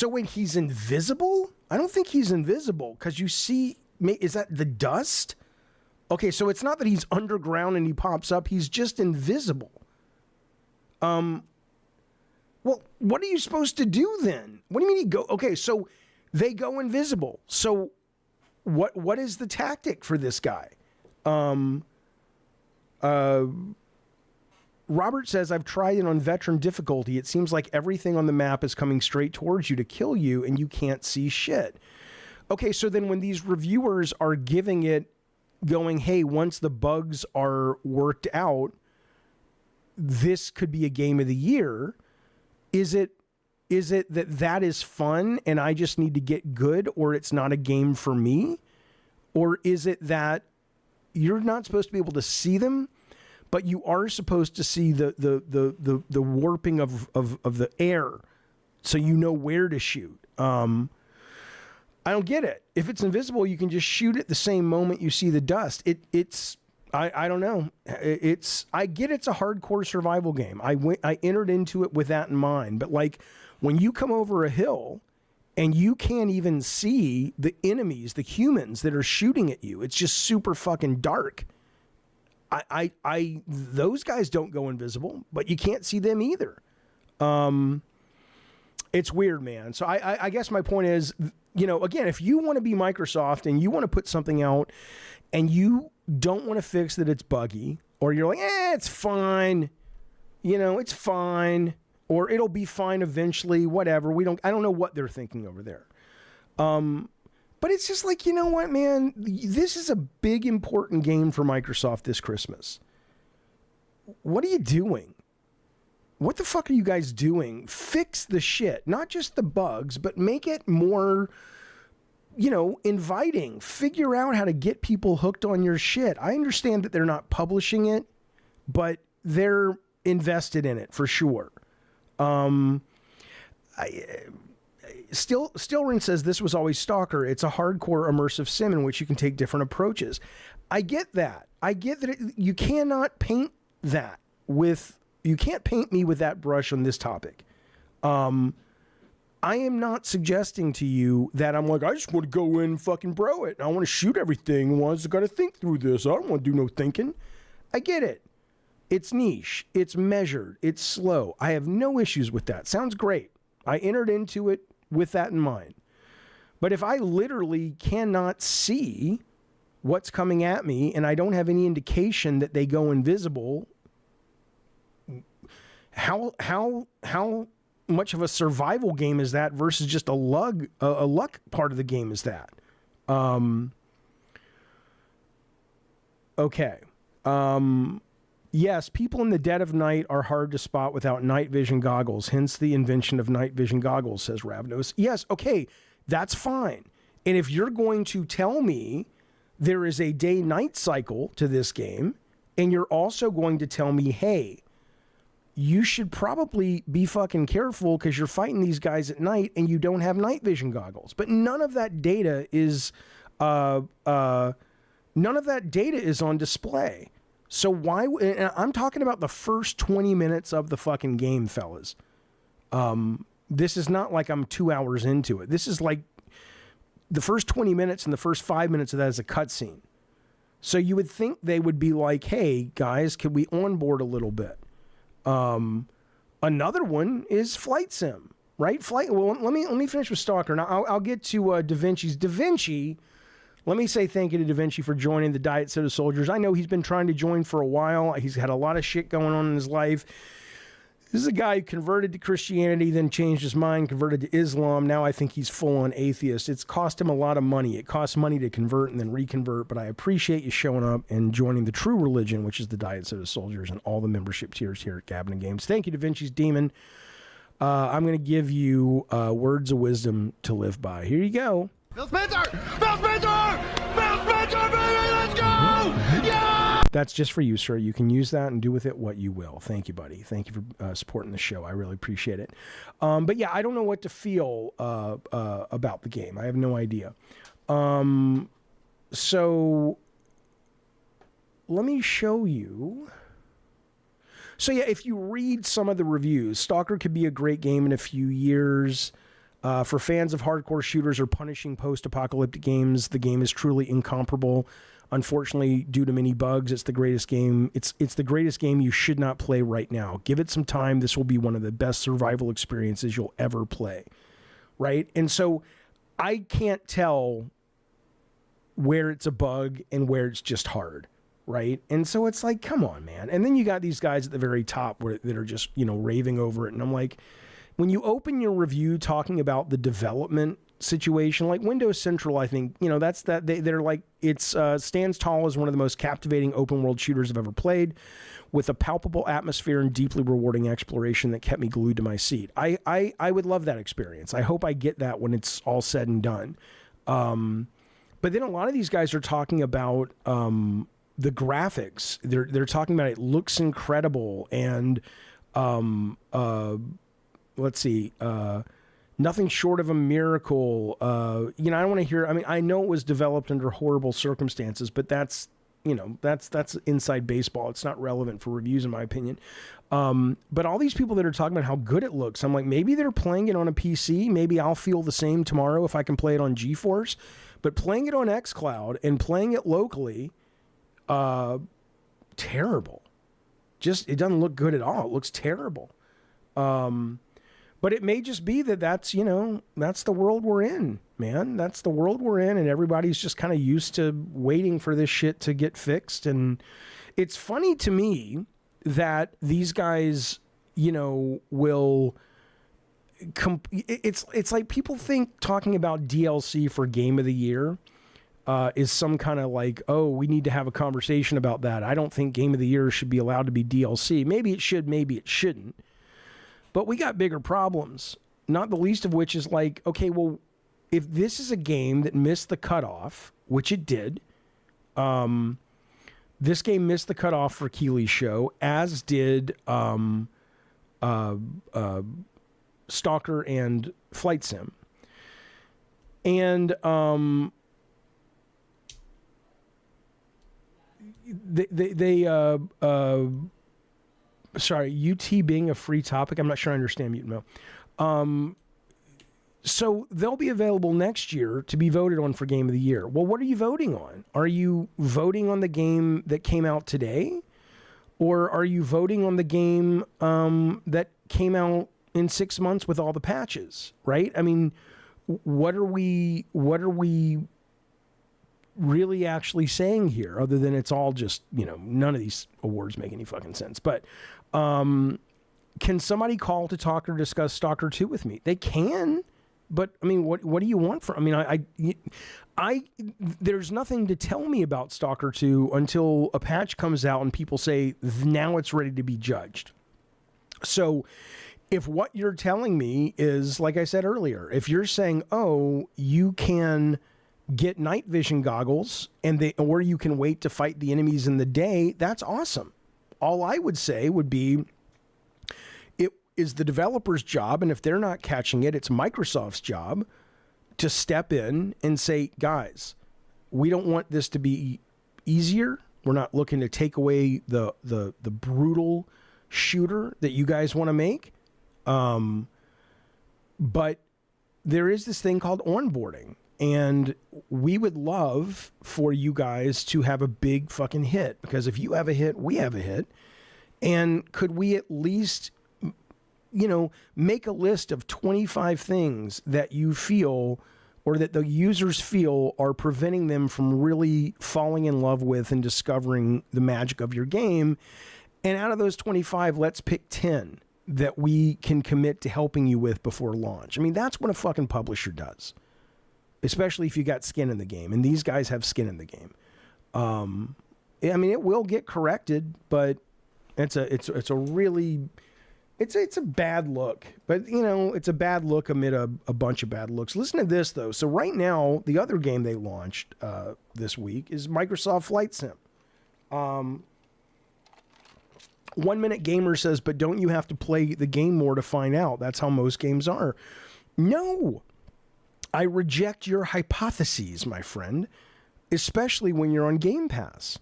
when he's invisible, I don't think he's invisible, because you see, is that the dust? Okay, so it's not that he's underground and he pops up. He's just invisible. Well, what are you supposed to do then? What do you mean he go? Okay, so they go invisible. So what is the tactic for this guy? Robert says, I've tried it on veteran difficulty. It seems like everything on the map is coming straight towards you to kill you, and you can't see shit. Okay, so then when these reviewers are giving it, going, hey, once the bugs are worked out, this could be a game of the year. Is it that is fun and I just need to get good, or it's not a game for me? Or is it that you're not supposed to be able to see them, but you are supposed to see the warping of the air, so you know where to shoot? I don't get it. If it's invisible, you can just shoot it the same moment you see the dust. I don't know. I get it's a hardcore survival game. I entered into it with that in mind. But like, when you come over a hill and you can't even see the enemies, the humans that are shooting at you, it's just super fucking dark. Those guys don't go invisible, but you can't see them either. It's weird, man. So I guess my point is, again, if you want to be Microsoft and you want to put something out and you don't want to fix that it's buggy, or you're like, it's fine, it's fine, or it'll be fine eventually, whatever. I don't know what they're thinking over there. But it's just like, you know what, man, this is a big, important game for Microsoft this Christmas. What are you doing? What the fuck are you guys doing? Fix the shit, not just the bugs, but make it more, inviting. Figure out how to get people hooked on your shit. I understand that they're not publishing it, but they're invested in it for sure. Stillring says this was always Stalker. It's a hardcore immersive sim in which you can take different approaches. I get that. You cannot paint that with. You can't paint me with that brush on this topic. I am not suggesting to you that I'm like, I just want to go in and fucking bro it. I want to shoot everything. I just got to think through this. I don't want to do no thinking. I get it. It's niche. It's measured. It's slow. I have no issues with that. Sounds great. I entered into it with that in mind. But if I literally cannot see what's coming at me and I don't have any indication that they go invisible, how much of a survival game is that versus just a luck part of the game is that? Okay. Yes, people in the dead of night are hard to spot without night vision goggles, hence the invention of night vision goggles, says Ravnos. Yes, okay, that's fine. And if you're going to tell me there is a day-night cycle to this game, and you're also going to tell me, hey, you should probably be fucking careful because you're fighting these guys at night and you don't have night vision goggles. But none of that data is on display. So why? And I'm talking about the first 20 minutes of the fucking game, fellas. This is not like I'm 2 hours into it. This is like the first 20 minutes and the first 5 minutes of that is a cutscene. So you would think they would be like, hey, guys, could we onboard a little bit? Another one is Flight Sim, right? Well, let me finish with Stalker. Now, I'll get to Da Vinci's. Da Vinci, let me say thank you to Da Vinci for joining the Diet Soda Soldiers. I know he's been trying to join for a while. He's had a lot of shit going on in his life. This is a guy who converted to Christianity, then changed his mind, converted to Islam. Now I think he's full-on atheist. It's cost him a lot of money. It costs money to convert and then reconvert, but I appreciate you showing up and joining the true religion, which is the Diet Soda Soldiers and all the membership tiers here at Gavin and Games. Thank you, Da Vinci's Demon. I'm going to give you words of wisdom to live by. Here you go. Bill Spencer! Bill Spencer! Bill Spencer, baby, let's go! Yeah! That's just for you, sir. You can use that and do with it what you will. Thank you, buddy. Thank you for supporting the show. I really appreciate it. But yeah, I don't know what to feel about the game. I have no idea. So let me show you. So yeah, if you read some of the reviews, Stalker could be a great game in a few years. For fans of hardcore shooters or punishing post-apocalyptic games, the game is truly incomparable. Unfortunately, due to many bugs, it's the greatest game. It's the greatest game you should not play right now. Give it some time. This will be one of the best survival experiences you'll ever play, right? And so I can't tell where it's a bug and where it's just hard, right? And so it's like, come on, man. And then you got these guys at the very top that are just, raving over it. And I'm like, when you open your review talking about the development situation, like Windows Central, I think, that's that they're like, it's stands tall as one of the most captivating open world shooters I've ever played, with a palpable atmosphere and deeply rewarding exploration that kept me glued to my seat. I would love that experience. I hope I get that when it's all said and done. But then a lot of these guys are talking about the graphics. They're talking about it looks incredible and let's see, nothing short of a miracle. I don't want to hear. I mean, I know it was developed under horrible circumstances, but that's inside baseball. It's not relevant for reviews, in my opinion. But all these people that are talking about how good it looks, I'm like, maybe they're playing it on a PC. Maybe I'll feel the same tomorrow if I can play it on GeForce. But playing it on xCloud and playing it locally, terrible. Just, it doesn't look good at all. It looks terrible. But it may just be that's the world we're in, man. That's the world we're in, and everybody's just kind of used to waiting for this shit to get fixed. And it's funny to me that these guys, will... It's like people think talking about DLC for Game of the Year is some kind of like, oh, we need to have a conversation about that. I don't think Game of the Year should be allowed to be DLC. Maybe it should, maybe it shouldn't. But we got bigger problems, not the least of which is like, okay, well, if this is a game that missed the cutoff, which it did, this game missed the cutoff for Keeley's show, as did Stalker and Flight Sim. And sorry, UT being a free topic. I'm not sure I understand Mutimo. So they'll be available next year to be voted on for Game of the Year. Well, what are you voting on? Are you voting on the game that came out today? Or are you voting on the game that came out in 6 months with all the patches, right? I mean, what are we really actually saying here, other than it's all just, none of these awards make any fucking sense. But can somebody call to talk or discuss Stalker 2 with me? They can, but I mean, what do you want from? I mean, I there's nothing to tell me about Stalker 2 until a patch comes out and people say now it's ready to be judged. So if what you're telling me is, like I said earlier, if you're saying, oh, you can get night vision goggles or you can wait to fight the enemies in the day, that's awesome. All I would say would be, it is the developer's job, and if they're not catching it, it's Microsoft's job to step in and say, guys, we don't want this to be easier. We're not looking to take away the brutal shooter that you guys want to make. But there is this thing called onboarding. And we would love for you guys to have a big fucking hit, because if you have a hit, we have a hit. And could we at least, make a list of 25 things that you feel, or that the users feel, are preventing them from really falling in love with and discovering the magic of your game. And out of those 25, let's pick 10 that we can commit to helping you with before launch. I mean, that's what a fucking publisher does, especially if you got skin in the game. And these guys have skin in the game. I mean, it will get corrected, but it's a bad look. But, it's a bad look amid a bunch of bad looks. Listen to this, though. So right now, the other game they launched this week is Microsoft Flight Sim. 1 Minute Gamer says, but don't you have to play the game more to find out? That's how most games are. No. I reject your hypotheses, my friend, especially when you're on Game Pass.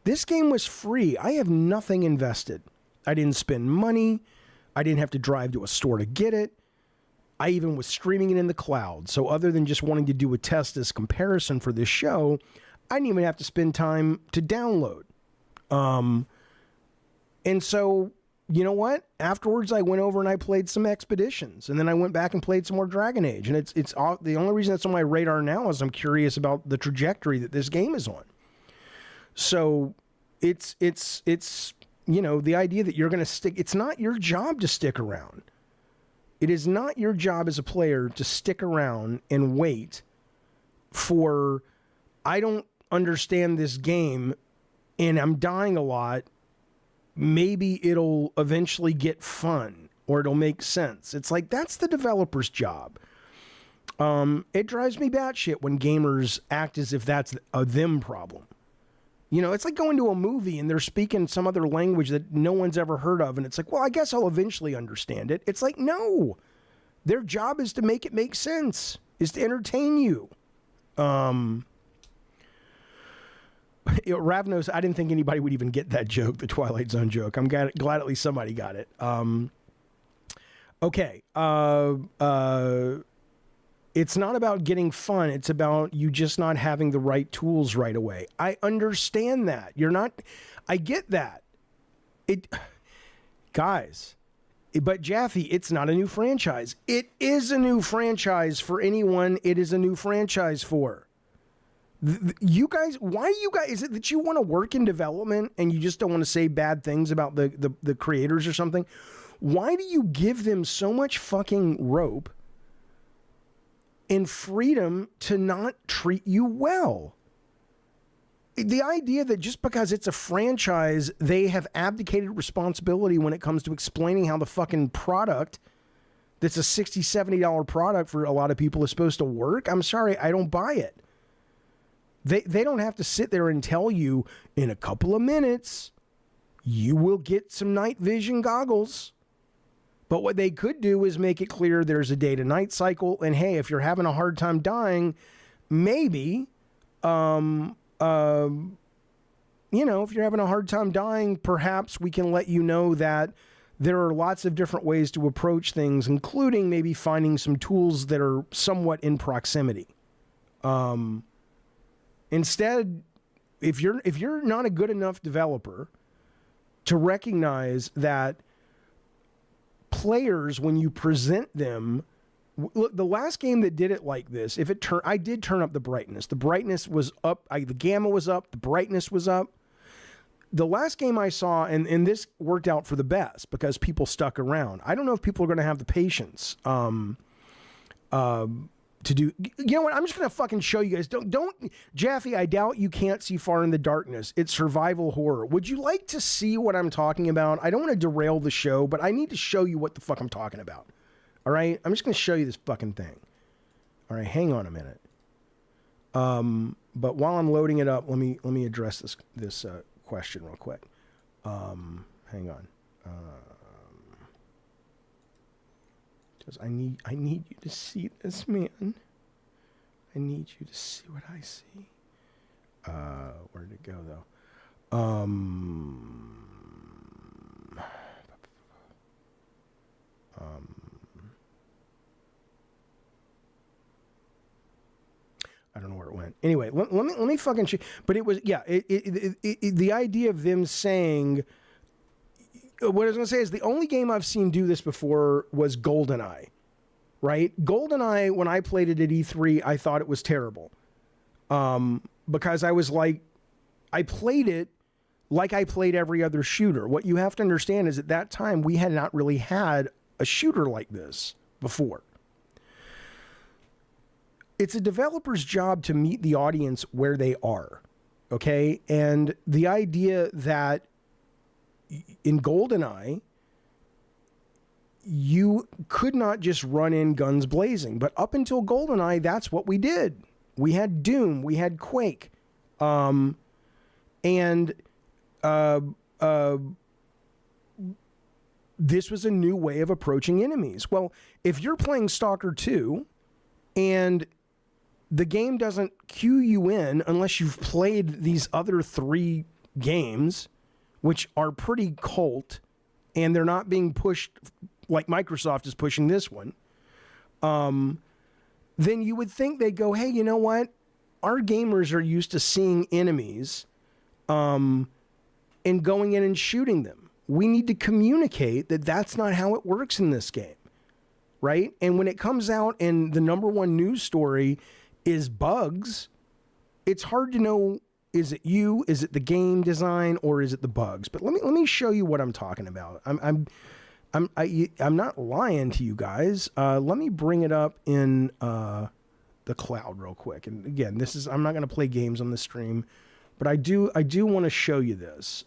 This game was free. I have nothing invested. I didn't spend money. I didn't have to drive to a store to get it. I even was streaming it in the cloud. So other than just wanting to do a test as comparison for this show, I didn't even have to spend time to download. And so, you know what? Afterwards, I went over and I played some Expeditions, and then I went back and played some more Dragon Age. And it's all, the only reason that's on my radar now is I'm curious about the trajectory that this game is on. So it's the idea that you're going to stick. It's not your job to stick around. It is not your job as a player to stick around and wait for, I don't understand this game and I'm dying a lot. Maybe it'll eventually get fun or it'll make sense. It's like, that's the developer's job. It drives me batshit when gamers act as if that's a them problem. It's like going to a movie and they're speaking some other language that no one's ever heard of. And it's like, well, I guess I'll eventually understand it. It's like, no, their job is to make it make sense, is to entertain you. Ravnos, I didn't think anybody would even get that joke, the Twilight Zone joke. I'm glad at least somebody got it. Okay. It's not about getting fun. It's about you just not having the right tools right away. I understand that. I get that. Guys, but Jaffe, it's not a new franchise. It is a new franchise for anyone it is a new franchise for. You guys, is it that you want to work in development and you just don't want to say bad things about the creators or something? Why do you give them so much fucking rope and freedom to not treat you well? The idea that just because it's a franchise, they have abdicated responsibility when it comes to explaining how the fucking product that's a $60, $70 product for a lot of people is supposed to work. I'm sorry, I don't buy it. They don't have to sit there and tell you in a couple of minutes you will get some night vision goggles. But what they could do is make it clear there's a day to night cycle, and hey, if you're having a hard time dying, maybe if you're having a hard time dying, perhaps we can let you know that there are lots of different ways to approach things, including maybe finding some tools that are somewhat in proximity. Instead, if you're not a good enough developer to recognize that players, when you present them, look, the last game that did it like this, I did turn up the brightness. The brightness was up, the gamma was up, the brightness was up. The last game I saw, and this worked out for the best because people stuck around. I don't know if people are going to have the patience to do. You know what? I'm just going to fucking show you guys. Don't, Jaffe, I doubt you can't see far in the darkness. It's survival horror. Would you like to see what I'm talking about? I don't want to derail the show, but I need to show you what the fuck I'm talking about. All right? I'm just going to show you this fucking thing. All right, hang on a minute. But while I'm loading it up, let me address this question real quick. Hang on. Because I need you to see this, man. I need you to see what I see. Where did it go, though? Anyway, let me fucking. But it was the idea of them saying. What I was gonna say is the only game I've seen do this before was GoldenEye, right? GoldenEye, when I played it at E3, I thought it was terrible, because I was like, I played it like I played every other shooter. What you have to understand is at that time we had not really had a shooter like this before. It's a developer's job to meet the audience where they are, okay? And the idea that in GoldenEye, you could not just run in guns blazing. But up until GoldenEye, that's what we did. We had Doom, we had Quake, and this was a new way of approaching enemies. Well, if you're playing Stalker 2 and the game doesn't cue you in unless you've played these other 3 games, which are pretty cult, and they're not being pushed like Microsoft is pushing this one, then you would think they go, hey, you know what? Our gamers are used to seeing enemies and going in and shooting them. We need to communicate that that's not how it works in this game, right? And when it comes out and the number one news story is bugs, it's hard to know, is it you, is it the game design, or is it the bugs? But let me show you what I'm talking about. I'm not lying to you guys. Let me bring it up in the cloud real quick. And again, I'm not going to play games on the stream, but I do want to show you this.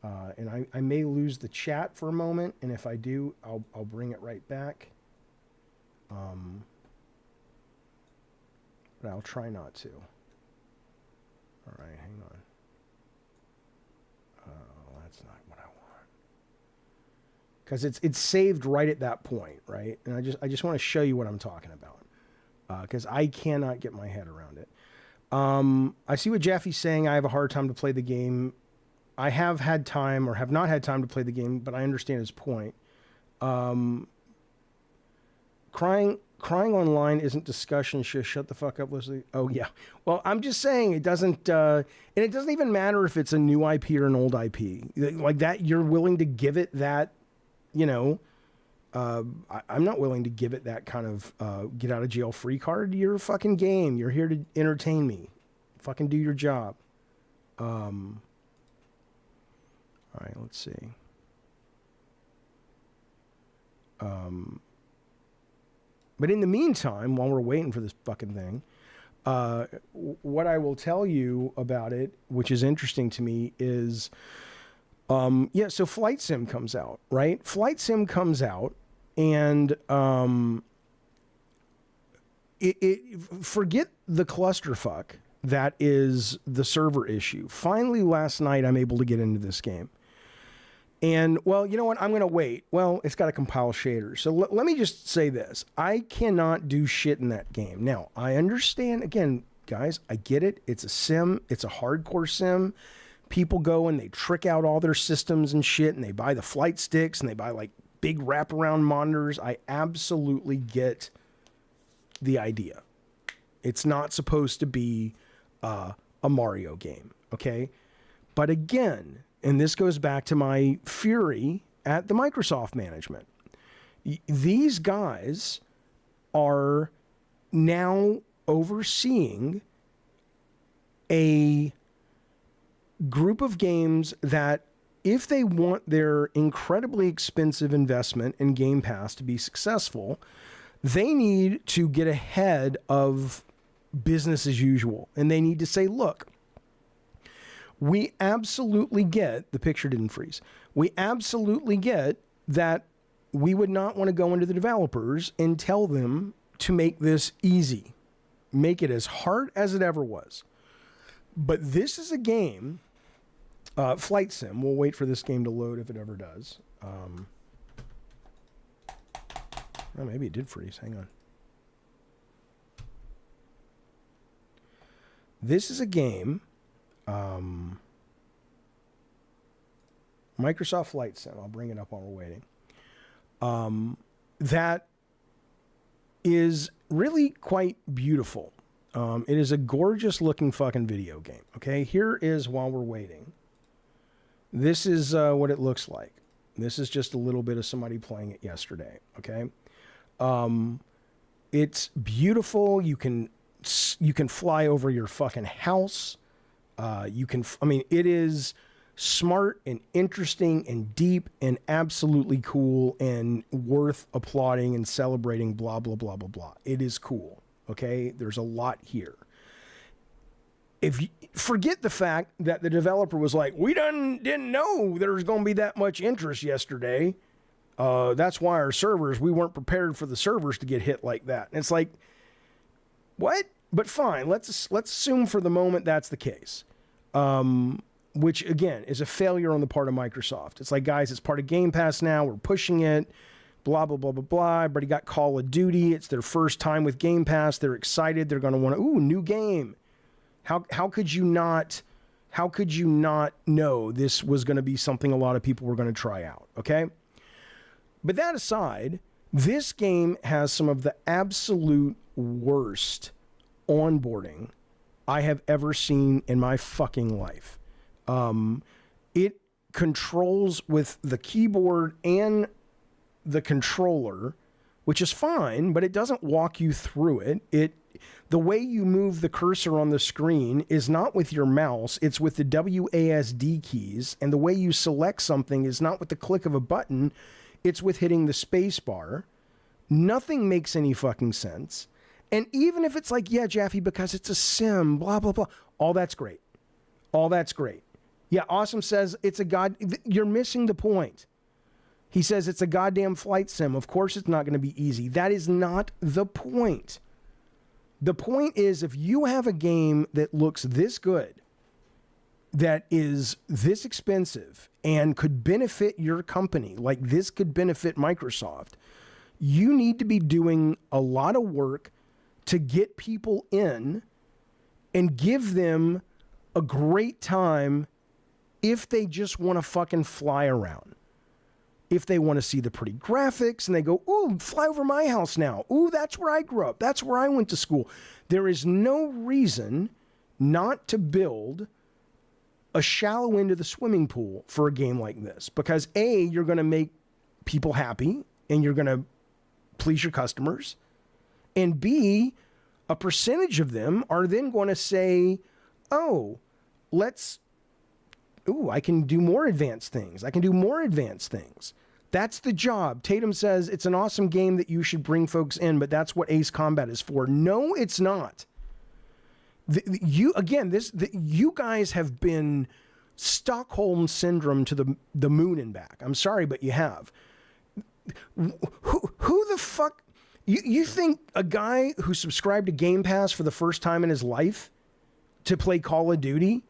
And I may lose the chat for a moment, and if I do, I'll bring it right back. But I'll try not to. All right, hang on. Oh, that's not what I want. Because it's saved right at that point, right? And I just want to show you what I'm talking about, because I cannot get my head around it. I see what Jaffe's saying. I have a hard time to play the game. I have had time or have not had time to play the game, but I understand his point. Crying online isn't discussion. Shut the fuck up, Leslie. Oh, yeah. Well, I'm just saying it doesn't, and it doesn't even matter if it's a new IP or an old IP. Like that, you're willing to give it that, you know, I'm not willing to give it that kind of get out of jail free card. You're a fucking game. You're here to entertain me. Fucking do your job. All right, let's see. But in the meantime, while we're waiting for this fucking thing, what I will tell you about it, which is interesting to me, is, so Flight Sim comes out, right? Flight Sim comes out, and forget the clusterfuck that is the server issue. Finally, last night, I'm able to get into this game. And, well, you know what? I'm going to wait. Well, it's got to compile shaders. So let me just say this. I cannot do shit in that game. Now, I understand, again, guys, I get it. It's a sim. It's a hardcore sim. People go and they trick out all their systems and shit, and they buy the flight sticks, and they buy, like, big wraparound monitors. I absolutely get the idea. It's not supposed to be a Mario game, okay? But again, and this goes back to my fury at the Microsoft management. These guys are now overseeing a group of games that, if they want their incredibly expensive investment in Game Pass to be successful, they need to get ahead of business as usual. And they need to say, look, we absolutely get, the picture didn't freeze, we absolutely get that we would not want to go into the developers and tell them to make this easy. Make it as hard as it ever was. But this is a game, Flight Sim, we'll wait for this game to load if it ever does. Well, maybe it did freeze, hang on. This is a game, Microsoft Flight Sim, I'll bring it up while we're waiting, that is really quite beautiful. It is a gorgeous looking fucking video game. Okay, here is while we're waiting. This is what it looks like. This is just a little bit of somebody playing it yesterday. Okay, it's beautiful. You can fly over your fucking house. It is smart and interesting and deep and absolutely cool and worth applauding and celebrating. Blah blah blah blah blah. It is cool. Okay, there's a lot here. If you forget the fact that the developer was like, we didn't know there was going to be that much interest yesterday. That's why our servers, we weren't prepared for the servers to get hit like that. And it's like, what? But fine, let's assume for the moment that's the case. Which again is a failure on the part of Microsoft. It's like, guys, it's part of Game Pass now. We're pushing it. Blah, blah, blah, blah, blah. Everybody got Call of Duty. It's their first time with Game Pass. They're excited. They're going to want to, new game. How could you not know this was going to be something a lot of people were going to try out, okay? But that aside, this game has some of the absolute worst onboarding I have ever seen in my fucking life. It controls with the keyboard and the controller, which is fine, but it doesn't walk you through it. The way you move the cursor on the screen is not with your mouse, it's with the WASD keys, and the way you select something is not with the click of a button, it's with hitting the space bar. Nothing makes any fucking sense. And even if it's like, yeah, Jaffe, because it's a sim, blah, blah, blah, all that's great. All that's great. Yeah, Awesome says you're missing the point. He says it's a goddamn flight sim. Of course it's not going to be easy. That is not the point. The point is, if you have a game that looks this good, that is this expensive, and could benefit your company, like this could benefit Microsoft, you need to be doing a lot of work to get people in and give them a great time if they just want to fucking fly around. If they want to see the pretty graphics and they go, ooh, fly over my house now. Ooh, that's where I grew up. That's where I went to school. There is no reason not to build a shallow end of the swimming pool for a game like this. Because A, you're going to make people happy and you're going to please your customers. And B, a percentage of them are then going to say, oh, I can do more advanced things. I can do more advanced things. That's the job. Tatum says it's an awesome game that you should bring folks in, but that's what Ace Combat is for. No, it's not. You guys have been Stockholm Syndrome to the moon and back. I'm sorry, but you have. Who the fuck? You think a guy who subscribed to Game Pass for the first time in his life to play Call of Duty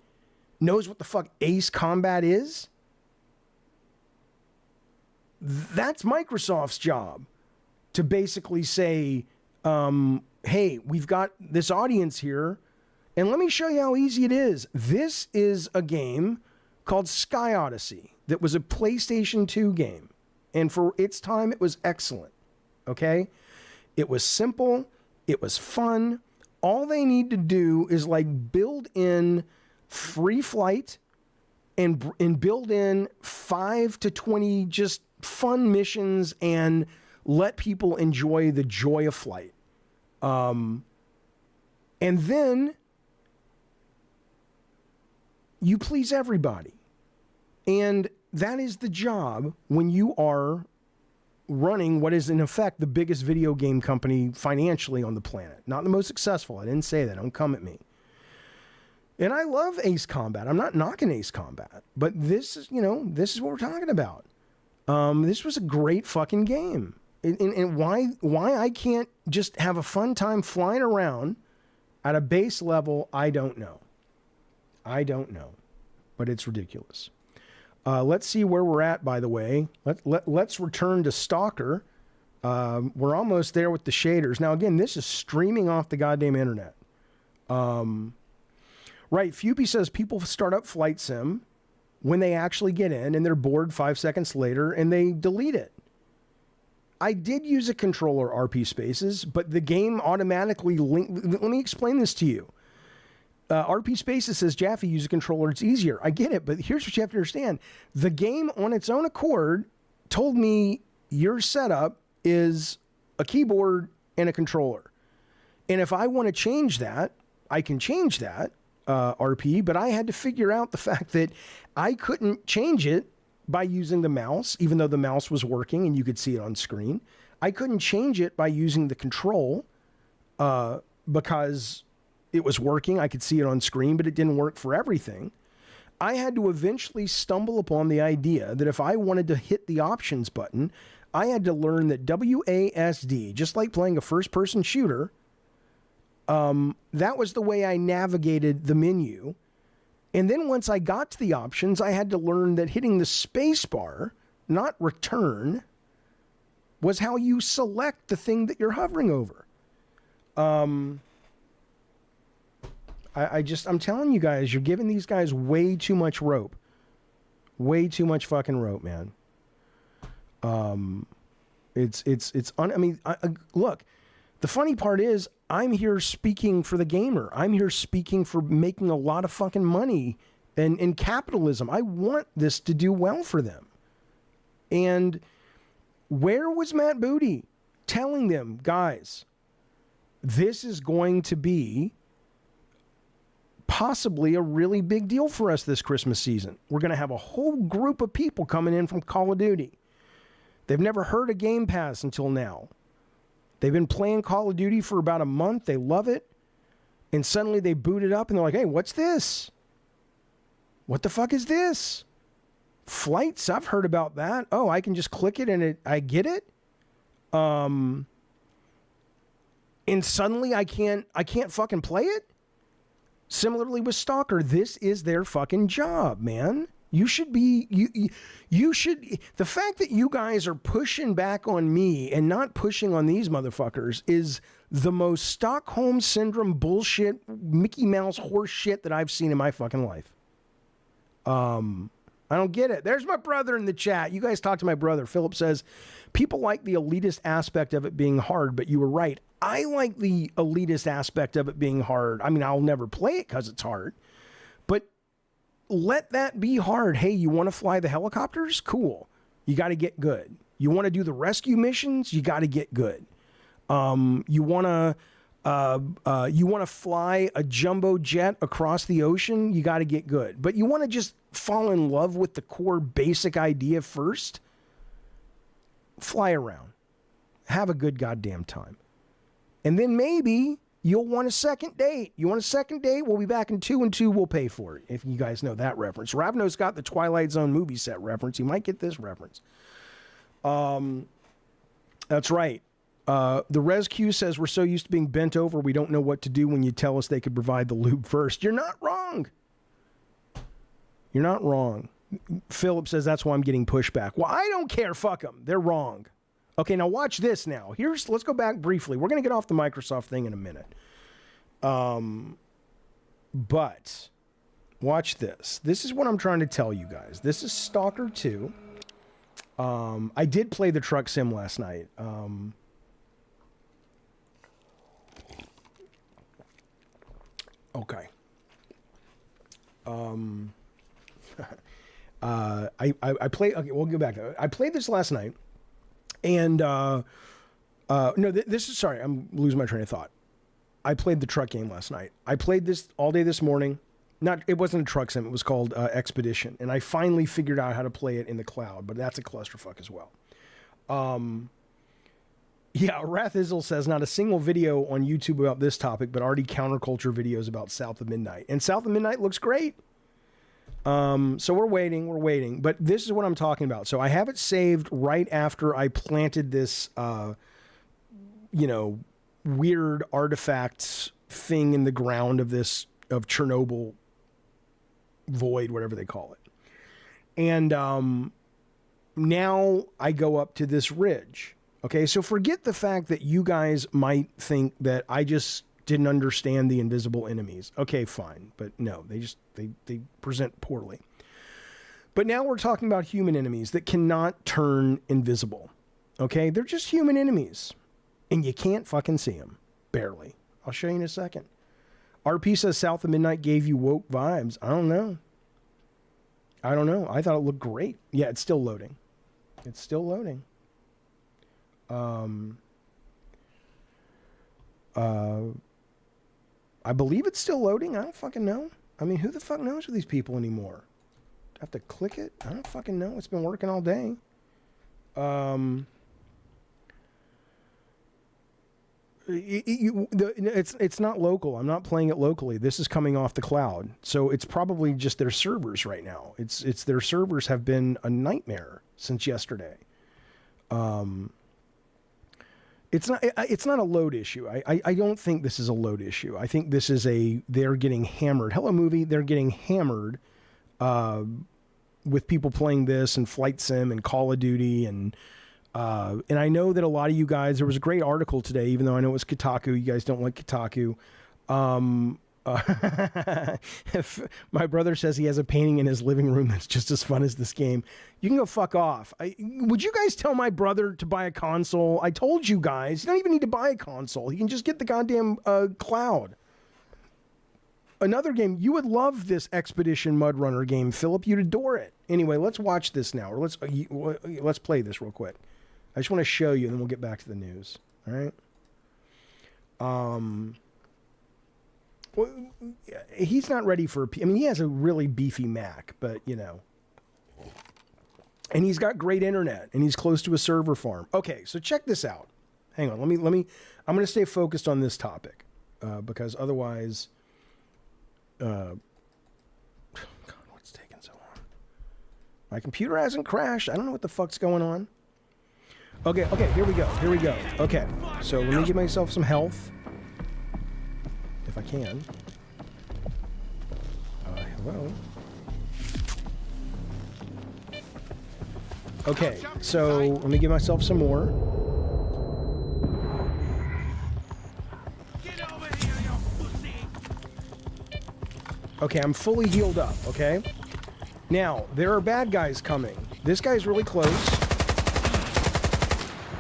knows what the fuck Ace Combat is? That's Microsoft's job, to basically say, hey, we've got this audience here, and let me show you how easy it is. This is a game called Sky Odyssey that was a PlayStation 2 game, and for its time, it was excellent, okay? It was simple. It was fun. All they need to do is like build in free flight and build in 5 to 20 just fun missions and let people enjoy the joy of flight. And then you please everybody. And that is the job when you are running what is in effect the biggest video game company financially on the planet. Not the most successful. I didn't say that. Don't come at me. And I love Ace Combat. I'm not knocking Ace Combat, but this is what we're talking about. This was a great fucking game. And why I can't just have a fun time flying around at a base level, I don't know. But it's ridiculous. Let's see where we're at, by the way. Let's return to Stalker. We're almost there with the shaders. Now, again, this is streaming off the goddamn internet. Right, Fupy says people start up Flight Sim when they actually get in and they're bored 5 seconds later and they delete it. I did use a controller, RP Spaces, but the game automatically linked. Let me explain this to you. RP Spaces says, Jaffe, use a controller, it's easier. I get it, but here's what you have to understand. The game on its own accord told me your setup is a keyboard and a controller. And if I want to change that, I can change that, RP, but I had to figure out the fact that I couldn't change it by using the mouse, even though the mouse was working and you could see it on screen. I couldn't change it by using the control because it was working. I could see it on screen, but it didn't work for everything. I had to eventually stumble upon the idea that if I wanted to hit the options button, I had to learn that WASD, just like playing a first-person shooter, that was the way I navigated the menu. And then once I got to the options, I had to learn that hitting the space bar, not return, was how you select the thing that you're hovering over. I'm telling you guys, you're giving these guys way too much rope. Way too much fucking rope, man. Look, the funny part is I'm here speaking for the gamer. I'm here speaking for making a lot of fucking money and in capitalism. I want this to do well for them. And where was Matt Booty telling them, guys, this is going to be possibly a really big deal for us this Christmas season. We're going to have a whole group of people coming in from Call of Duty. They've never heard of Game Pass until now. They've been playing Call of Duty for about a month. They love it. And suddenly they boot it up and they're like, hey, what's this? What the fuck is this? Flights, I've heard about that. Oh, I can just click it and I get it. And suddenly I can't fucking play it. Similarly with Stalker, this is their fucking job, man. You should be, you should, the fact that you guys are pushing back on me and not pushing on these motherfuckers is the most Stockholm Syndrome bullshit, Mickey Mouse horse shit that I've seen in my fucking life. I don't get it. There's my brother in the chat. You guys talk to my brother. Philip says, people like the elitist aspect of it being hard, but you were right. I like the elitist aspect of it being hard. I mean, I'll never play it because it's hard, but let that be hard. Hey, you want to fly the helicopters? Cool. You got to get good. You want to do the rescue missions? You got to get good. You want to fly a jumbo jet across the ocean? You got to get good. But you want to just fall in love with the core basic idea first? Fly around. Have a good goddamn time. And then maybe you'll want a second date. You want a second date? We'll be back in 2 and 2. We'll pay for it. If you guys know that reference. Ravno's got the Twilight Zone movie set reference. He might get this reference. That's right. The ResQ says we're so used to being bent over, we don't know what to do when you tell us they could provide the lube first. You're not wrong. You're not wrong. Philip says that's why I'm getting pushback. Well, I don't care. Fuck them. They're wrong. Okay, now watch this now. Let's go back briefly. We're going to get off the Microsoft thing in a minute. But watch this. This is what I'm trying to tell you guys. This is Stalker 2. I did play the truck sim last night. Okay. I play. Okay, we'll go back. I played this last night. And, no, this is, sorry, I'm losing my train of thought. I played the truck game last night. I played this all day this morning. It wasn't a truck sim. It was called Expedition. And I finally figured out how to play it in the cloud, but that's a clusterfuck as well. Yeah, Wrath Izzle says, not a single video on YouTube about this topic, but already counterculture videos about South of Midnight. And South of Midnight looks great. So we're waiting, but this is what I'm talking about. So I have it saved right after I planted this, weird artifacts thing in the ground of Chernobyl void, whatever they call it. And, now I go up to this ridge. Okay. So forget the fact that you guys might think that I just didn't understand the invisible enemies. Okay, fine. But no, they present poorly. But now we're talking about human enemies that cannot turn invisible. Okay? They're just human enemies. And you can't fucking see them. Barely. I'll show you in a second. RP says South of Midnight gave you woke vibes. I don't know. I thought it looked great. Yeah, it's still loading. It's still loading. I believe it's still loading. I don't fucking know. I mean, who the fuck knows with these people anymore? I have to click it? I don't fucking know. It's been working all day. It's not local. I'm not playing it locally. This is coming off the cloud. So it's probably just their servers right now. It's their servers have been a nightmare since yesterday. It's not a load issue. I don't think this is a load issue. I think this is they're getting hammered. Hello Movie, they're getting hammered with people playing this and Flight Sim and Call of Duty and I know that a lot of you guys, there was a great article today, even though I know it was Kotaku, you guys don't like Kotaku. My brother says he has a painting in his living room that's just as fun as this game. You can go fuck off. Would you guys tell my brother to buy a console? I told you guys, you don't even need to buy a console. He can just get the goddamn cloud. Another game, you would love this Expedition Mud Runner game, Philip. You'd adore it. Anyway, let's watch this now, or let's play this real quick. I just want to show you, and then we'll get back to the news. All right. Well, he's not ready for. I mean, he has a really beefy Mac, but you know, and he's got great internet, and he's close to a server farm. Okay, so check this out. Hang on, let me. I'm going to stay focused on this topic because otherwise, God, what's taking so long? My computer hasn't crashed. I don't know what the fuck's going on. Okay, here we go. Okay, so let me give myself some health. If I can. Hello. Okay, so let me give myself some more. Get over here, you pussy! Okay, I'm fully healed up, okay? Now, there are bad guys coming. This guy's really close.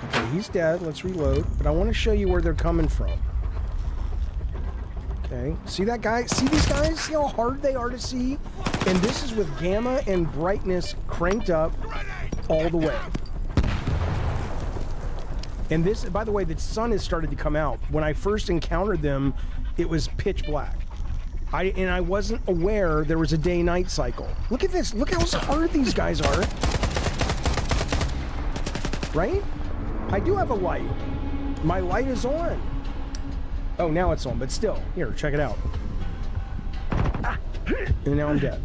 Okay, he's dead. Let's reload. But I want to show you where they're coming from. Okay, see that guy? See these guys? See how hard they are to see? And this is with gamma and brightness cranked up all the way. And this, by the way, the sun has started to come out. When I first encountered them, it was pitch black. I wasn't aware there was a day-night cycle. Look at this. Look how hard these guys are. Right? I do have a light. My light is on. Oh, now it's on, but still. Here, check it out. And now I'm dead.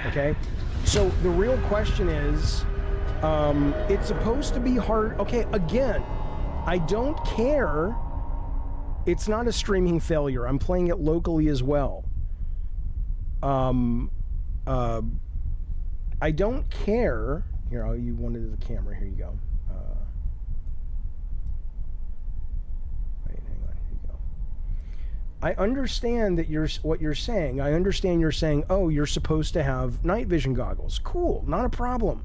Okay? So the real question is, it's supposed to be hard. Okay, again, I don't care. It's not a streaming failure. I'm playing it locally as well. I don't care. Here, oh, you wanted the camera. Here you go. I understand that what you're saying. I understand you're saying, oh, you're supposed to have night vision goggles. Cool, not a problem.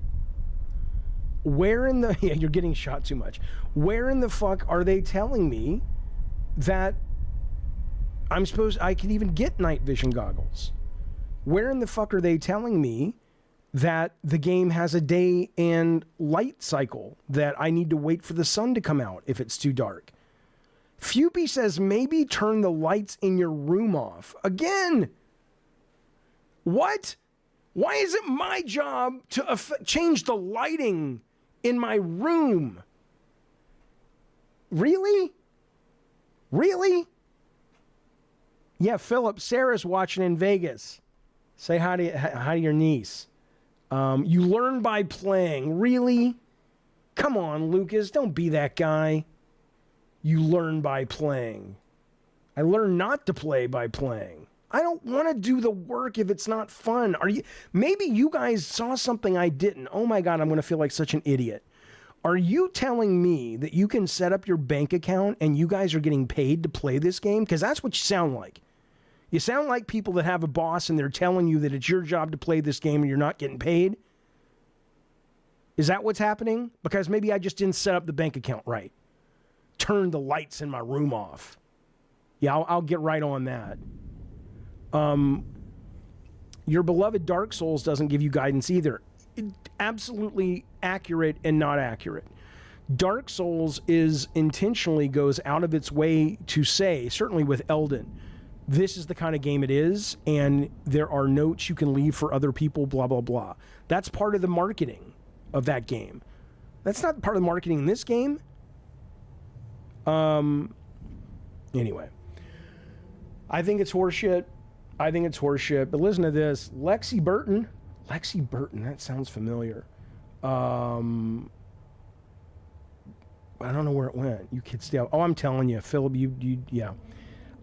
Where in the... Yeah, you're getting shot too much. Where in the fuck are they telling me that I can even get night vision goggles? Where in the fuck are they telling me that the game has a day and light cycle, that I need to wait for the sun to come out if it's too dark? Fupy says maybe turn the lights in your room off. Again! What? Why is it my job to change the lighting in my room? Really? Really? Yeah, Philip, Sarah's watching in Vegas. Say hi to your niece. You learn by playing. Really? Come on, Lucas, don't be that guy. You learn by playing. I learn not to play by playing. I don't want to do the work if it's not fun. Maybe you guys saw something I didn't. Oh my God, I'm going to feel like such an idiot. Are you telling me that you can set up your bank account and you guys are getting paid to play this game? Because that's what you sound like. You sound like people that have a boss and they're telling you that it's your job to play this game and you're not getting paid. Is that what's happening? Because maybe I just didn't set up the bank account right. Turn the lights in my room off. Yeah, I'll get right on that. Your beloved Dark Souls doesn't give you guidance either. Absolutely accurate and not accurate. Dark Souls intentionally goes out of its way to say, certainly with Elden, this is the kind of game it is, and there are notes you can leave for other people, blah, blah, blah. That's part of the marketing of that game. That's not part of the marketing in this game. Anyway. I think it's horseshit. But listen to this. Lexi Burton, that sounds familiar. I don't know where it went. You kids stay out. Oh, I'm telling you, Philip, yeah.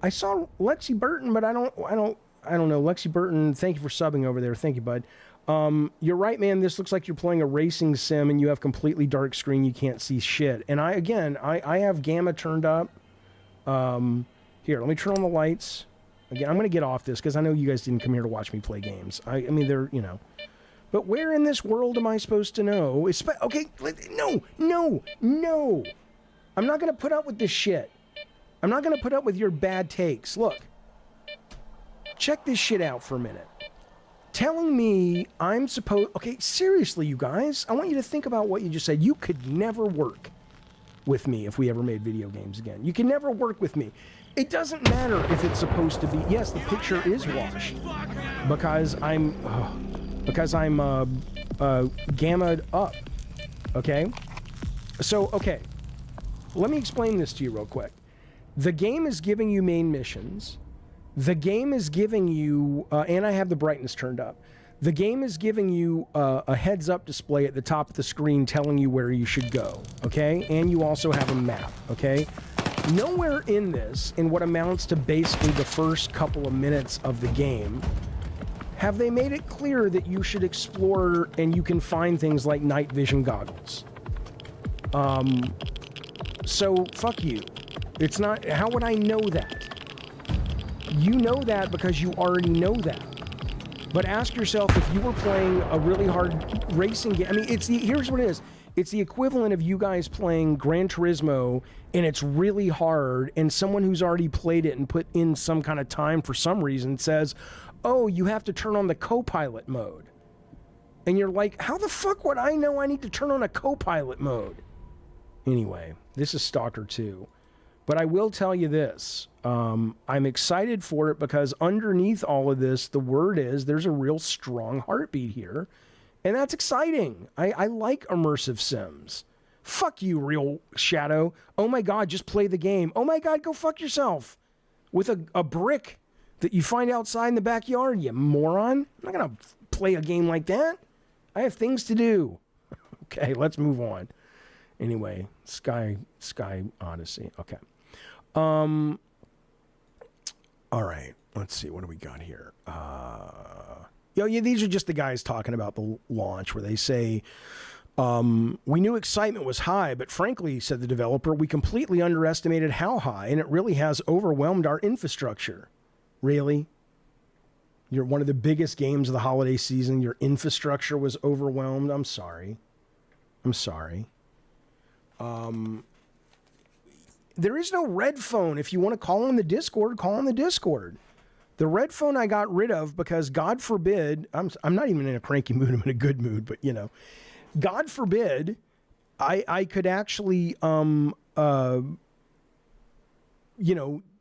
I saw Lexi Burton, but I don't know. Lexi Burton, thank you for subbing over there. Thank you, bud. You're right, man. This looks like you're playing a racing sim and you have completely dark screen. You can't see shit. And I have gamma turned up. Here, let me turn on the lights. Again, I'm going to get off this because I know you guys didn't come here to watch me play games. I mean, they're, But where in this world am I supposed to know? Okay, no. I'm not going to put up with this shit. I'm not going to put up with your bad takes. Look. Check this shit out for a minute. Telling me I'm supposed... Okay, seriously, you guys. I want you to think about what you just said. You could never work with me if we ever made video games again. You can never work with me. It doesn't matter if it's supposed to be... Yes, the picture is washed. Because I'm gammaed up. Okay? So, okay. Let me explain this to you real quick. The game is giving you main missions. The game is giving you, and I have the brightness turned up. The game is giving you a heads-up display at the top of the screen telling you where you should go, okay? And you also have a map, okay? Nowhere in this, in what amounts to basically the first couple of minutes of the game, have they made it clear that you should explore and you can find things like night vision goggles. So, fuck you. It's not... How would I know that? You know that because you already know that. But ask yourself if you were playing a really hard racing game. I mean, here's what it is. It's the equivalent of you guys playing Gran Turismo and it's really hard and someone who's already played it and put in some kind of time for some reason says, oh, you have to turn on the co-pilot mode. And you're like, how the fuck would I know I need to turn on a co-pilot mode? Anyway, this is Stalker 2. But I will tell you this. I'm excited for it because underneath all of this, the word is there's a real strong heartbeat here. And that's exciting. I like immersive sims. Fuck you, Real Shadow. Oh my God, just play the game. Oh my God, go fuck yourself. With a brick that you find outside in the backyard, you moron. I'm not going to play a game like that. I have things to do. Okay, let's move on. Anyway, Sky Odyssey. Okay. All right. Let's see. What do we got here? These are just the guys talking about the launch where they say, we knew excitement was high, but frankly, said the developer, we completely underestimated how high, and it really has overwhelmed our infrastructure. Really? You're one of the biggest games of the holiday season. Your infrastructure was overwhelmed. I'm sorry. There is no red phone. If you want to call on the Discord, call on the Discord. The red phone I got rid of because, God forbid, I'm not even in a cranky mood, I'm in a good mood, but, God forbid I could actually,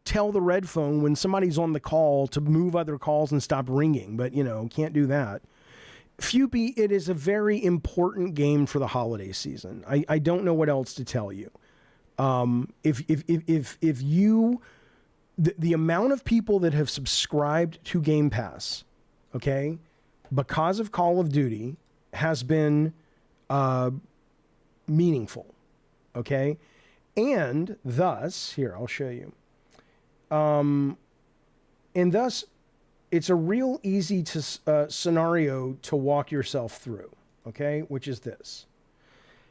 tell the red phone when somebody's on the call to move other calls and stop ringing, but, can't do that. Fupy, it is a very important game for the holiday season. I don't know what else to tell you. If you, the amount of people that have subscribed to Game Pass, okay, because of Call of Duty has been, meaningful. Okay. And thus, here, I'll show you. And thus it's a real easy scenario to walk yourself through. Okay. Which is this.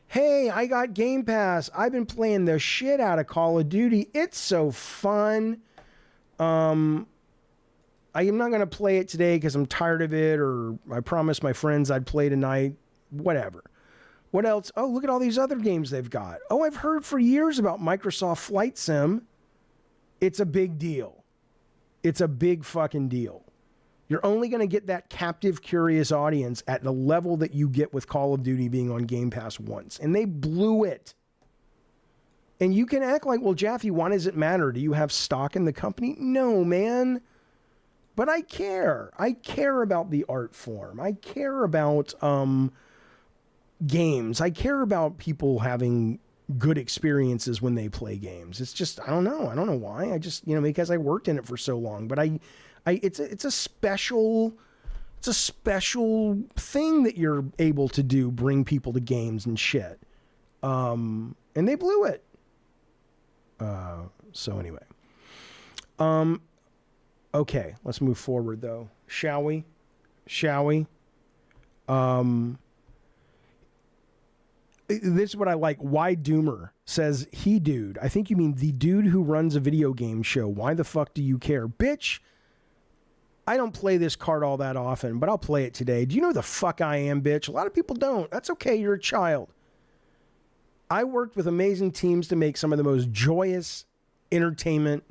Hey, I got Game Pass. I've been playing the shit out of Call of Duty. It's so fun. I am not going to play it today because I'm tired of it, or I promised my friends I'd play tonight. Whatever. What else? Oh, look at all these other games they've got. Oh, I've heard for years about Microsoft Flight Sim. It's a big deal. It's a big fucking deal. You're only going to get that captive, curious audience at the level that you get with Call of Duty being on Game Pass once. And they blew it. And you can act like, well, Jaffe, why does it matter? Do you have stock in the company? No, man. But I care. I care about the art form. I care about games. I care about people having good experiences when they play games. It's just, I don't know why. I just, because I worked in it for so long, but it's a special thing that you're able to do, bring people to games and shit. And they blew it. So anyway, okay, let's move forward though. Shall we? This is what I like. Why Doomer says, he dude. I think you mean the dude who runs a video game show. Why the fuck do you care? Bitch, I don't play this card all that often, but I'll play it today. Do you know who the fuck I am, bitch? A lot of people don't. That's okay. You're a child. I worked with amazing teams to make some of the most joyous entertainment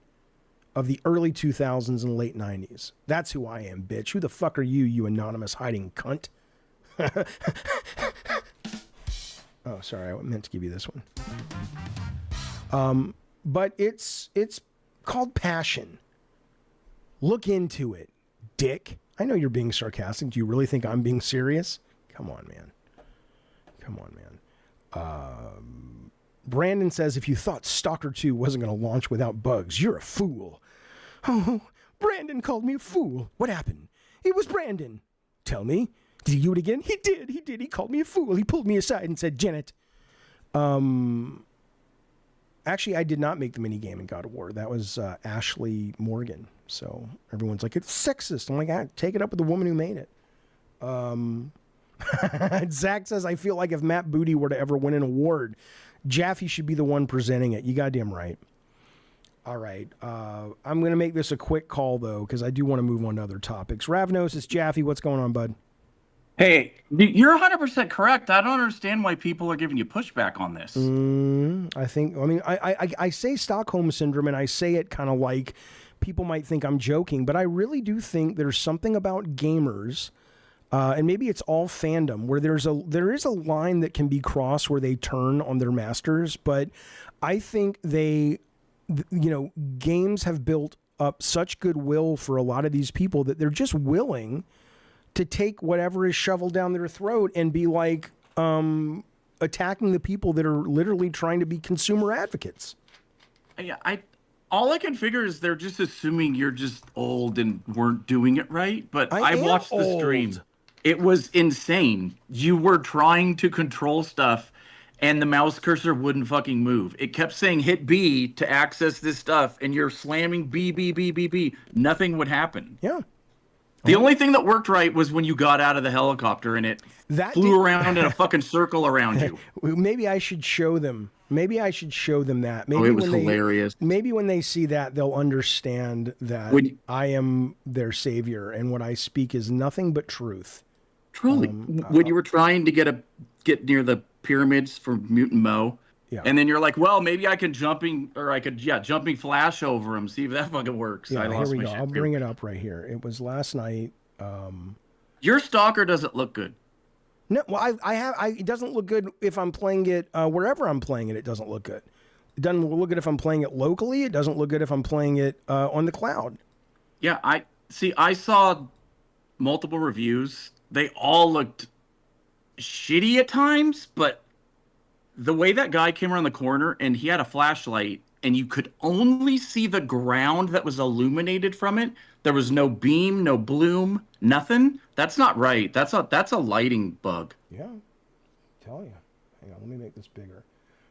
of the early 2000s and late 90s. That's who I am, bitch. Who the fuck are you, you anonymous hiding cunt? Oh, sorry, I meant to give you this one. But it's called passion. Look into it, dick. I know you're being sarcastic. Do you really think I'm being serious? Come on, man. Brandon says, if you thought Stalker 2 wasn't going to launch without bugs, you're a fool. Oh, Brandon called me a fool. What happened? It was Brandon. Tell me. Did he do it again? He did. He called me a fool. He pulled me aside and said, Janet. Actually, I did not make the minigame in God of War. That was Ashley Morgan. So everyone's like, it's sexist. I'm like, take it up with the woman who made it. Zack says, I feel like if Matt Booty were to ever win an award, Jaffe should be the one presenting it. You goddamn right. All right. I'm going to make this a quick call, though, because I do want to move on to other topics. Ravnos, it's Jaffe. What's going on, bud? Hey, you're 100% correct. I don't understand why people are giving you pushback on this. I say Stockholm Syndrome, and I say it kind of like people might think I'm joking, but I really do think there's something about gamers, and maybe it's all fandom, where there is a line that can be crossed where they turn on their masters, but I think games have built up such goodwill for a lot of these people that they're just willing to take whatever is shoveled down their throat and be like attacking the people that are literally trying to be consumer advocates. Yeah, all I can figure is they're just assuming you're just old and weren't doing it right. But I watched the stream. It was insane. You were trying to control stuff and the mouse cursor wouldn't fucking move. It kept saying hit B to access this stuff and you're slamming B, B, B, B, B. Nothing would happen. Yeah. The only thing that worked right was when you got out of the helicopter and it flew around in a fucking circle around you. Maybe I should show them. Maybe I should show them that. Maybe it was hilarious. Maybe when they see that, they'll understand that I am their savior and what I speak is nothing but truth. Truly. When you were trying to get near the pyramids for Mutant Mo, yeah. And then you're like, well, maybe I could jumping flash over him, see if that fucking works. Yeah, here we go. I'll bring it up right here. It was last night. Your Stalker doesn't look good. No, well, it doesn't look good if I'm playing it wherever I'm playing it. It doesn't look good. It doesn't look good if I'm playing it locally. It doesn't look good if I'm playing it on the cloud. Yeah, I saw multiple reviews. They all looked shitty at times, but the way that guy came around the corner and he had a flashlight and you could only see the ground that was illuminated from it. There was no beam, no bloom, nothing. That's not right. That's a lighting bug. Yeah. Tell you. Hang on, let me make this bigger.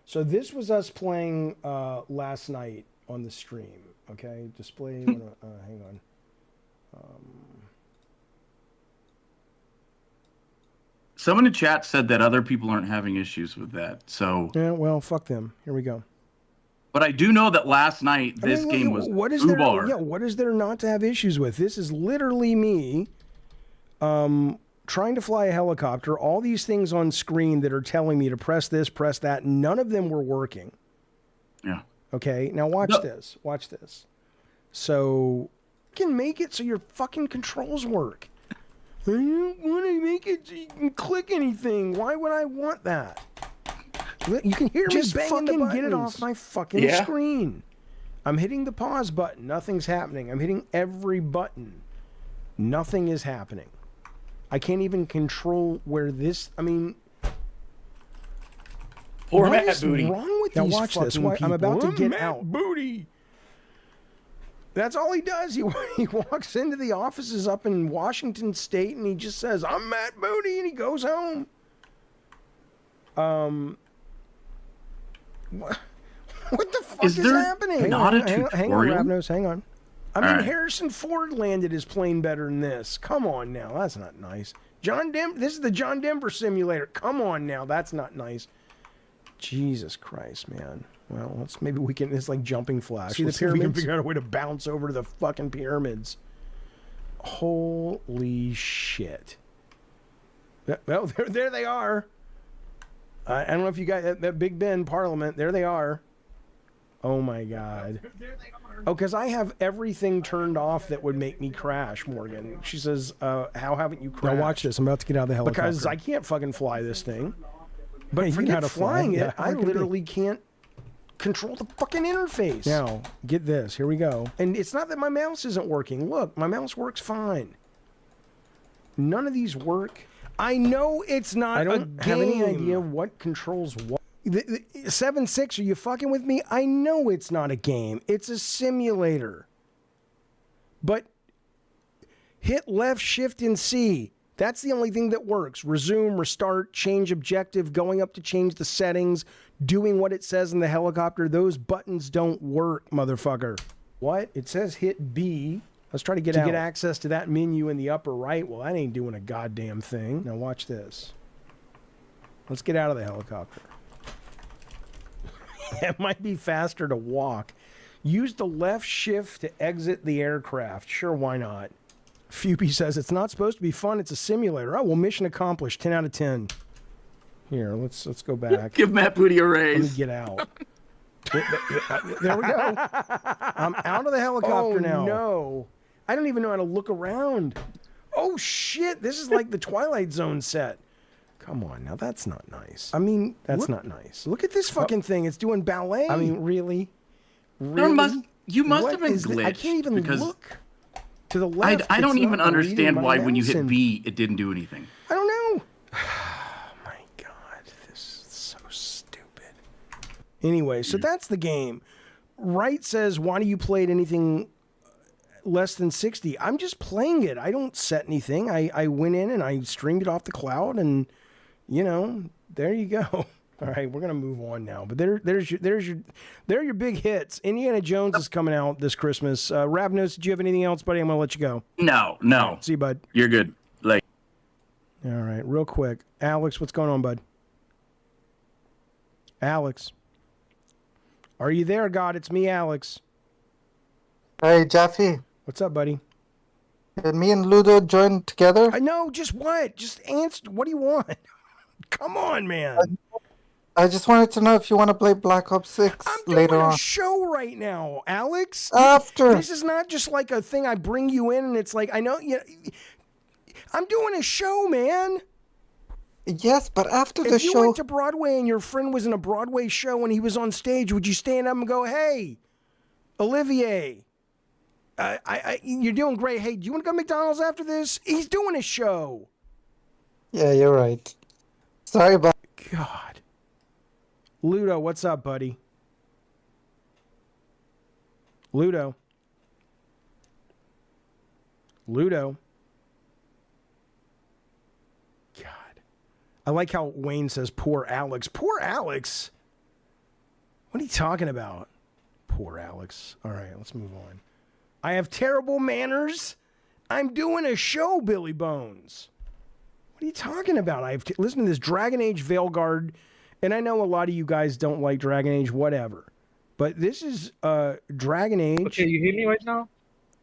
So this was us playing last night on the stream. Okay, display. Hang on. Someone in chat said that other people aren't having issues with that. So yeah, well, fuck them. Here we go. But I do know that last night this game was what is there not to have issues with? This is literally me trying to fly a helicopter, all these things on screen that are telling me to press this, press that, none of them were working. Yeah. Okay, now watch this. Watch this. So, you can make it so your fucking controls work. I don't want to make it so you can click anything. Why would I want that? You can hear Just me banging the buttons. Get it off my fucking screen. I'm hitting the pause button. Nothing's happening. I'm hitting every button. Nothing is happening. I can't even control where this... I mean... Poor What Matt is Booty. wrong with Now these watch this. fucking people? I'm about to get Matt out. Booty. That's all he does. He walks into the offices up in Washington State and he just says, "I'm Matt Booty," and he goes home. What the fuck is there happening? not a Hang on, tutorial? Ravnos, hang on. I mean, All right. Harrison Ford landed his plane better than this. Come on now, that's not nice. This is the John Denver simulator. Come on now, that's not nice. Jesus Christ, man. Well, maybe we can. It's like jumping flash. See the Let's see if we can pyramids? figure out a way to bounce over to the fucking pyramids. Holy shit! Well, there they are. I don't know if you got that Big Ben Parliament. There they are. Oh my God. There they are. Oh, because I have everything turned off that would make me crash, Morgan. She says, "How haven't you crashed?" Now watch this. I'm about to get out of the helicopter. Because I can't fucking fly this thing. But Hey, you know how forget to fly. flying Yeah, it. how I hard could it be? literally can't control the fucking interface. Now, get this. Here we go. And it's not that my mouse isn't working. Look, my mouse works fine. None of these work. I know it's not I a don't game. have any idea what controls what. 7.6, are you fucking with me? I know it's not a game. It's a simulator. But hit left, shift, and C. That's the only thing that works. Resume, restart, change objective, going up to change the settings, doing what it says in the helicopter. Those buttons don't work, motherfucker. What? It says hit B. Let's try to get access to that menu in the upper right. Well, that ain't doing a goddamn thing. Now watch this. Let's get out of the helicopter. It might be faster to walk. Use the left shift to exit the aircraft. Sure, why not? Fuby says it's not supposed to be fun. It's a simulator. Oh, well, mission accomplished. 10 out of 10. Here, let's go back. Give Matt Booty a Let me raise. get out. There we go. I'm out of the helicopter now. No. I don't even know how to look around. Oh, shit. This is like the Twilight Zone set. Come on, now that's not nice. I mean, that's not nice. Look at this fucking thing. It's doing ballet. I mean, really? Really? You must What have been is thi- I glitched. can't even because look to the left. I don't It's even not reading understand my why when you mouse hit and- B, it didn't do anything. I don't know. My God, this is so stupid. Anyway, so that's the game. Wright says, why do you play at anything less than 60? I'm just playing it. I don't set anything. I went in and I streamed it off the cloud and, you know, there you go. All right, we're gonna move on now. But there are your big hits. Indiana Jones is coming out this Christmas. Ravnos, did you have anything else, buddy? I'm gonna let you go. No. See you, bud. You're good. Like, All right, real quick. Alex, what's going on, bud? Alex. Are you there, God? It's me, Alex. Hey, Jaffe. What's up, buddy? Did me and Ludo join together? I know, just what? Just answer. What do you want? Come on, man. I just wanted to know if you want to play Black Ops 6 I'm doing later a on. show right now, Alex. After. This is not just like a thing I bring you in and it's like, I know, I'm doing a show, man. Yes, but after the If you show... went to Broadway and your friend was in a Broadway show and he was on stage, would you stand up and go, hey, Olivier, you're doing great. Hey, do you want to go to McDonald's after this? He's doing a show. Yeah, you're right. Sorry about... God. Ludo, what's up, buddy? Ludo. God. I like how Wayne says, poor Alex. Poor Alex? What are you talking about? Poor Alex. All right, let's move on. I have terrible manners. I'm doing a show, Billy Bones. What are you talking about? Listen to this Dragon Age Veilguard, and I know a lot of you guys don't like Dragon Age, whatever. But this is Dragon Age. Okay, you hear me right now?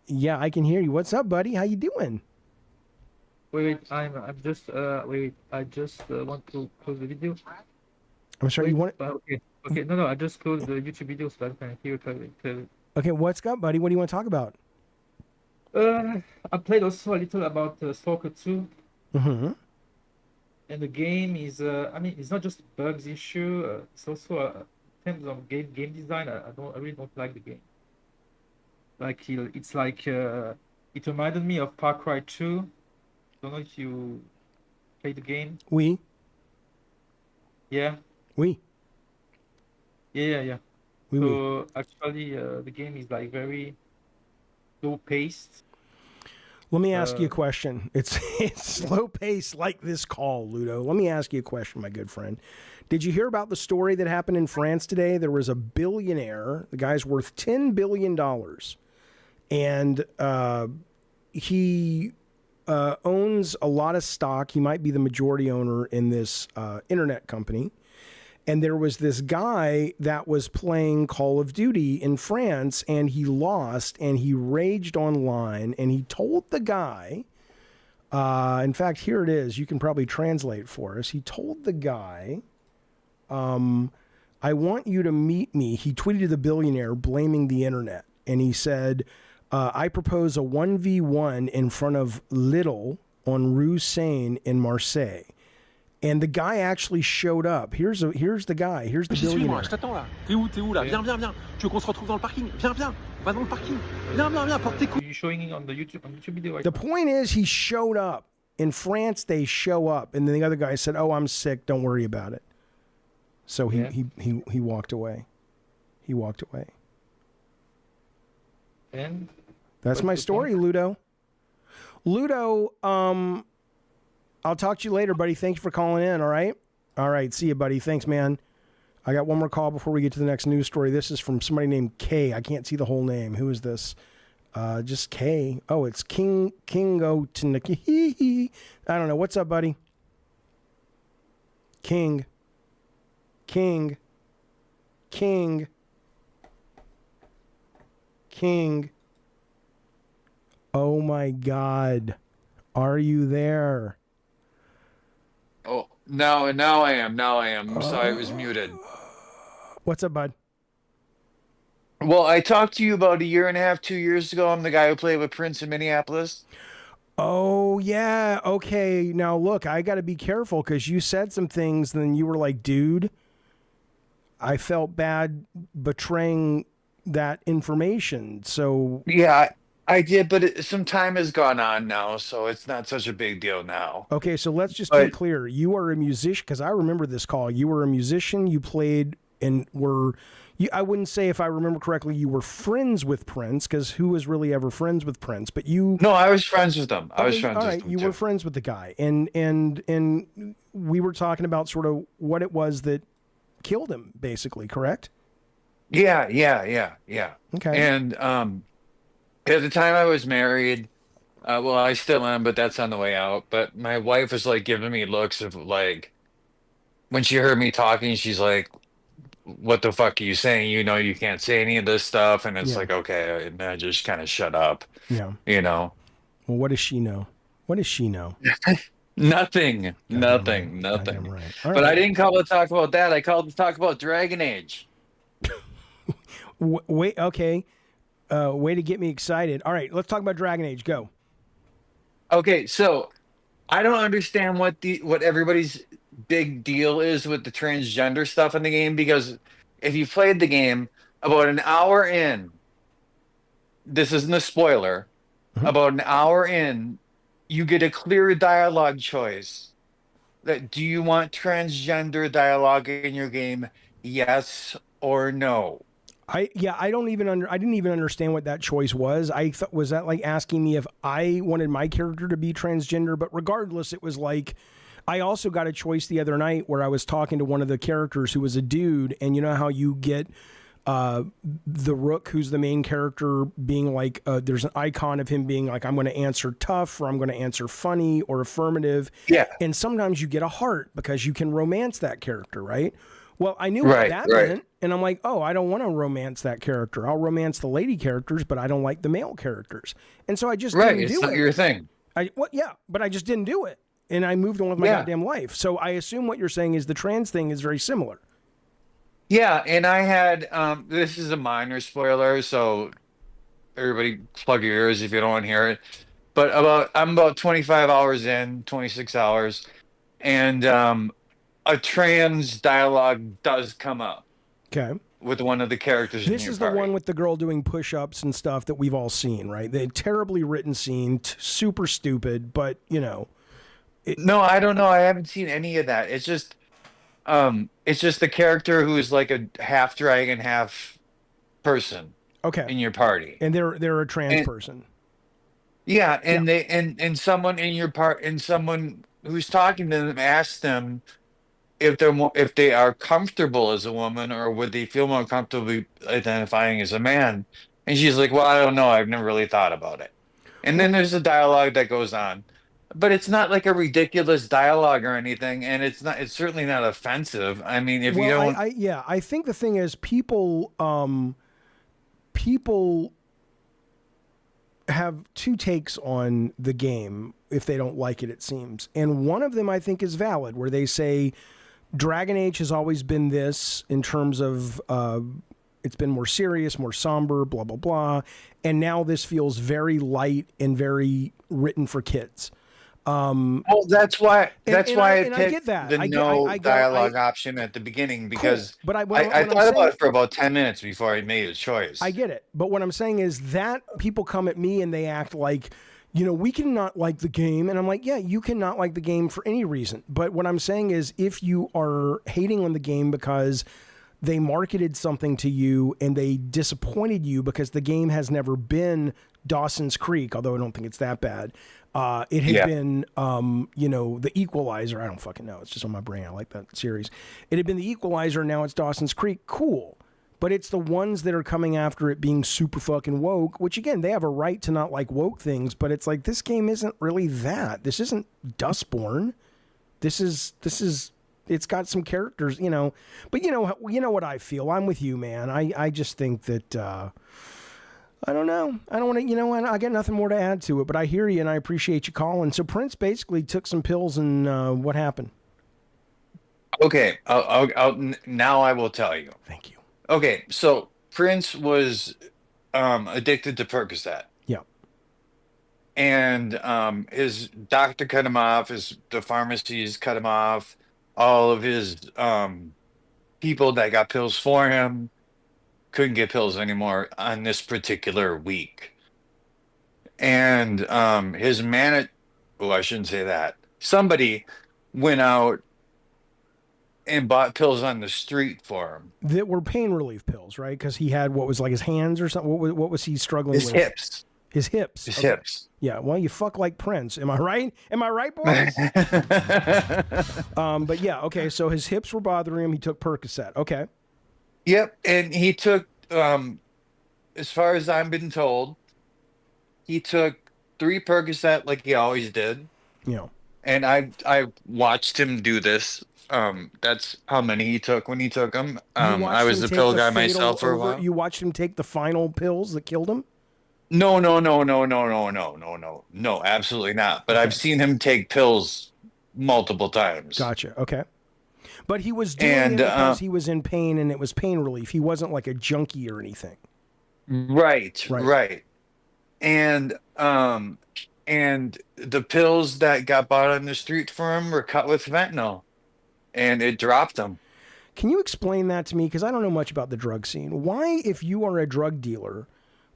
Yeah, I can hear you. What's up, buddy? How you doing? I'm just wait. I just want to close the video. I'm sorry, Wait, you want okay. No. I just closed the YouTube video so that I can hear clearly. Okay, what's up, buddy? What do you want to talk about? I played also a little about Stalker 2, Mm-hmm. and the game is I mean, it's not just bugs issue. It's also in terms of game design. I really don't like the game. Like it's like it reminded me of Far Cry 2. Don't know if you played the game. We. Yeah. We. Yeah. We. So actually, the game is like very slow paced. Let me ask you a question. It's slow paced like this call, Ludo. Let me ask you a question, my good friend. Did you hear about the story that happened in France today? There was a billionaire. The guy's worth $10 billion. And he owns a lot of stock. He might be the majority owner in this internet company. And there was this guy that was playing Call of Duty in France, and he lost, and he raged online, and he told the guy, in fact, here it is. You can probably translate for us. He told the guy, I want you to meet me. He tweeted the billionaire blaming the internet, and he said, I propose a 1v1 in front of Lidl on Rue Seine in Marseille. And the guy actually showed up. Here's the guy. Here's the billionaire. Je t'attends là. T'es où là? Viens. Tu veux qu'on se retrouve dans le parking? Viens. Va dans le parking. Viens, porte tes coups. You're showing it on the YouTube video. Right The now. point is, he showed up. In France, they show up, and then the other guy said, "Oh, I'm sick. Don't worry about it." So he walked away. He walked away. And That's my story, Ludo. Ludo, I'll talk to you later, buddy. Thank you for calling in, all right? All right, see you, buddy. Thanks, man. I got one more call before we get to the next news story. This is from somebody named K. I can't see the whole name. Who is this? Just K. Oh, it's Kingo Tanaki. I don't know. What's up, buddy? King. Oh, my God. Are you there? Oh, now I am. I'm sorry, it was muted. What's up, bud? Well, I talked to you about a year and a half, 2 years ago. I'm the guy who played with Prince in Minneapolis. Oh, yeah. Okay. Now, look, I got to be careful because you said some things, and then you were like, dude, I felt bad betraying that information. So, Yeah, I did, but some time has gone on now, so it's not such a big deal now. okay. So let's just be clear. You are a musician because I remember this call. You were a musician. You played and I wouldn't say, if I remember correctly, you were friends with Prince, because who was really ever friends with Prince? But you... No, I was friends with them. I was Okay, friends all with right, them you too. were friends with the guy, and we were talking about sort of what it was that killed him, basically, correct? Yeah. Okay. And at the time I was married, well, I still am, but that's on the way out. But my wife was like giving me looks of like, when she heard me talking, she's like, "What the fuck are you saying? You know, you can't say any of this stuff." And it's Yeah. like, okay, and I just kind of shut up. Yeah. You know, Well, what does she know? What does she know? nothing. Goddamn right. All But I right. didn't call to talk about that. I called to talk about Dragon Age. Wait, okay. Way to get me excited. All right, let's talk about Dragon Age. Go. Okay, so I don't understand what everybody's big deal is with the transgender stuff in the game, because if you played the game about an hour in, this isn't a spoiler, about an hour in, you get a clear dialogue choice. That do you want transgender dialogue in your game? Yes or no? I didn't even understand what that choice was. I thought, was that like asking me if I wanted my character to be transgender? But regardless, it was like, I also got a choice the other night where I was talking to one of the characters who was a dude, and you know how you get the Rook, who's the main character, being like, there's an icon of him being like, I'm going to answer tough, or I'm going to answer funny or affirmative. Yeah. And sometimes you get a heart because you can romance that character, right? Well, I knew Right, what that right. meant, and I'm like, oh, I don't want to romance that character. I'll romance the lady characters, but I don't like the male characters. And so I just Right, didn't it's do not it. your thing. Yeah, but I just didn't do it, and I moved on with my goddamn life. So I assume what you're saying is the trans thing is very similar. Yeah, and I had this is a minor spoiler, so everybody plug your ears if you don't want to hear it. But I'm about 25 hours in, 26 hours, and a trans dialogue does come up. Okay. With one of the characters in This your is party. the one with the girl doing push-ups and stuff that we've all seen, right? The terribly written scene, super stupid, but no, I don't know. I haven't seen any of that. It's just the character who is like a half dragon, half person. Okay. In your party, and they're a trans person. Yeah, and they and someone in your and someone who's talking to them asks them if if they are comfortable as a woman or would they feel more comfortable identifying as a man. And she's like, well, I don't know, I've never really thought about it. And then there's a dialogue that goes on, but it's not like a ridiculous dialogue or anything, and it's certainly not offensive. I mean, if you don't I think the thing is people have two takes on the game if they don't like it, it seems. And one of them I think is valid, where they say Dragon Age has always been this in terms of it's been more serious, more somber, blah, blah, blah. And now this feels very light and very written for kids. Well, that's why I picked the dialogue I option at the beginning because cool. But I thought about it for about 10 minutes before I made a choice. I get it. But what I'm saying is that people come at me and they act like, we cannot like the game. And I'm like, yeah, you cannot like the game for any reason. But what I'm saying is if you are hating on the game because they marketed something to you and they disappointed you because the game has never been Dawson's Creek, although I don't think it's that bad. It had been, The Equalizer. I don't fucking know. It's just on my brain. I like that series. It had been The Equalizer. Now it's Dawson's Creek. Cool. But it's the ones that are coming after it being super fucking woke, which again, they have a right to not like woke things, but it's like, this game isn't really that. This isn't Dustborn. This is, it's got some characters, but you know what I feel. I'm with you, man. I just think that, I don't know. I don't want to, I got nothing more to add to it, but I hear you and I appreciate you calling. So Prince basically took some pills and what happened? Okay. Now I will tell you. Thank you. Okay. So Prince was addicted to Percocet. Yeah. And his doctor cut him off. The pharmacies cut him off. All of his people that got pills for him couldn't get pills anymore on this particular week. And his I shouldn't say that. Somebody went out and bought pills on the street for him. That were pain relief pills, right? Because he had what was like his hands or something. What was he struggling with? His hips. His hips. His hips. Yeah. Well, you fuck like Prince. Am I right? Am I right, boys? But yeah. Okay. So his hips were bothering him. He took Percocet. Okay. Yep. And he took, as far as I've been told, he took 3 Percocet like he always did. Yeah. And I watched him do this. That's how many he took when he took them. I was the pill guy myself for a while. You watched him take the final pills that killed him? No, absolutely not. But I've seen him take pills multiple times. Gotcha. Okay. But he was doing it because he was in pain and it was pain relief. He wasn't like a junkie or anything. Right. And the pills that got bought on the street for him were cut with fentanyl. And it dropped him. Can you explain that to me? Because I don't know much about the drug scene. Why, if you are a drug dealer,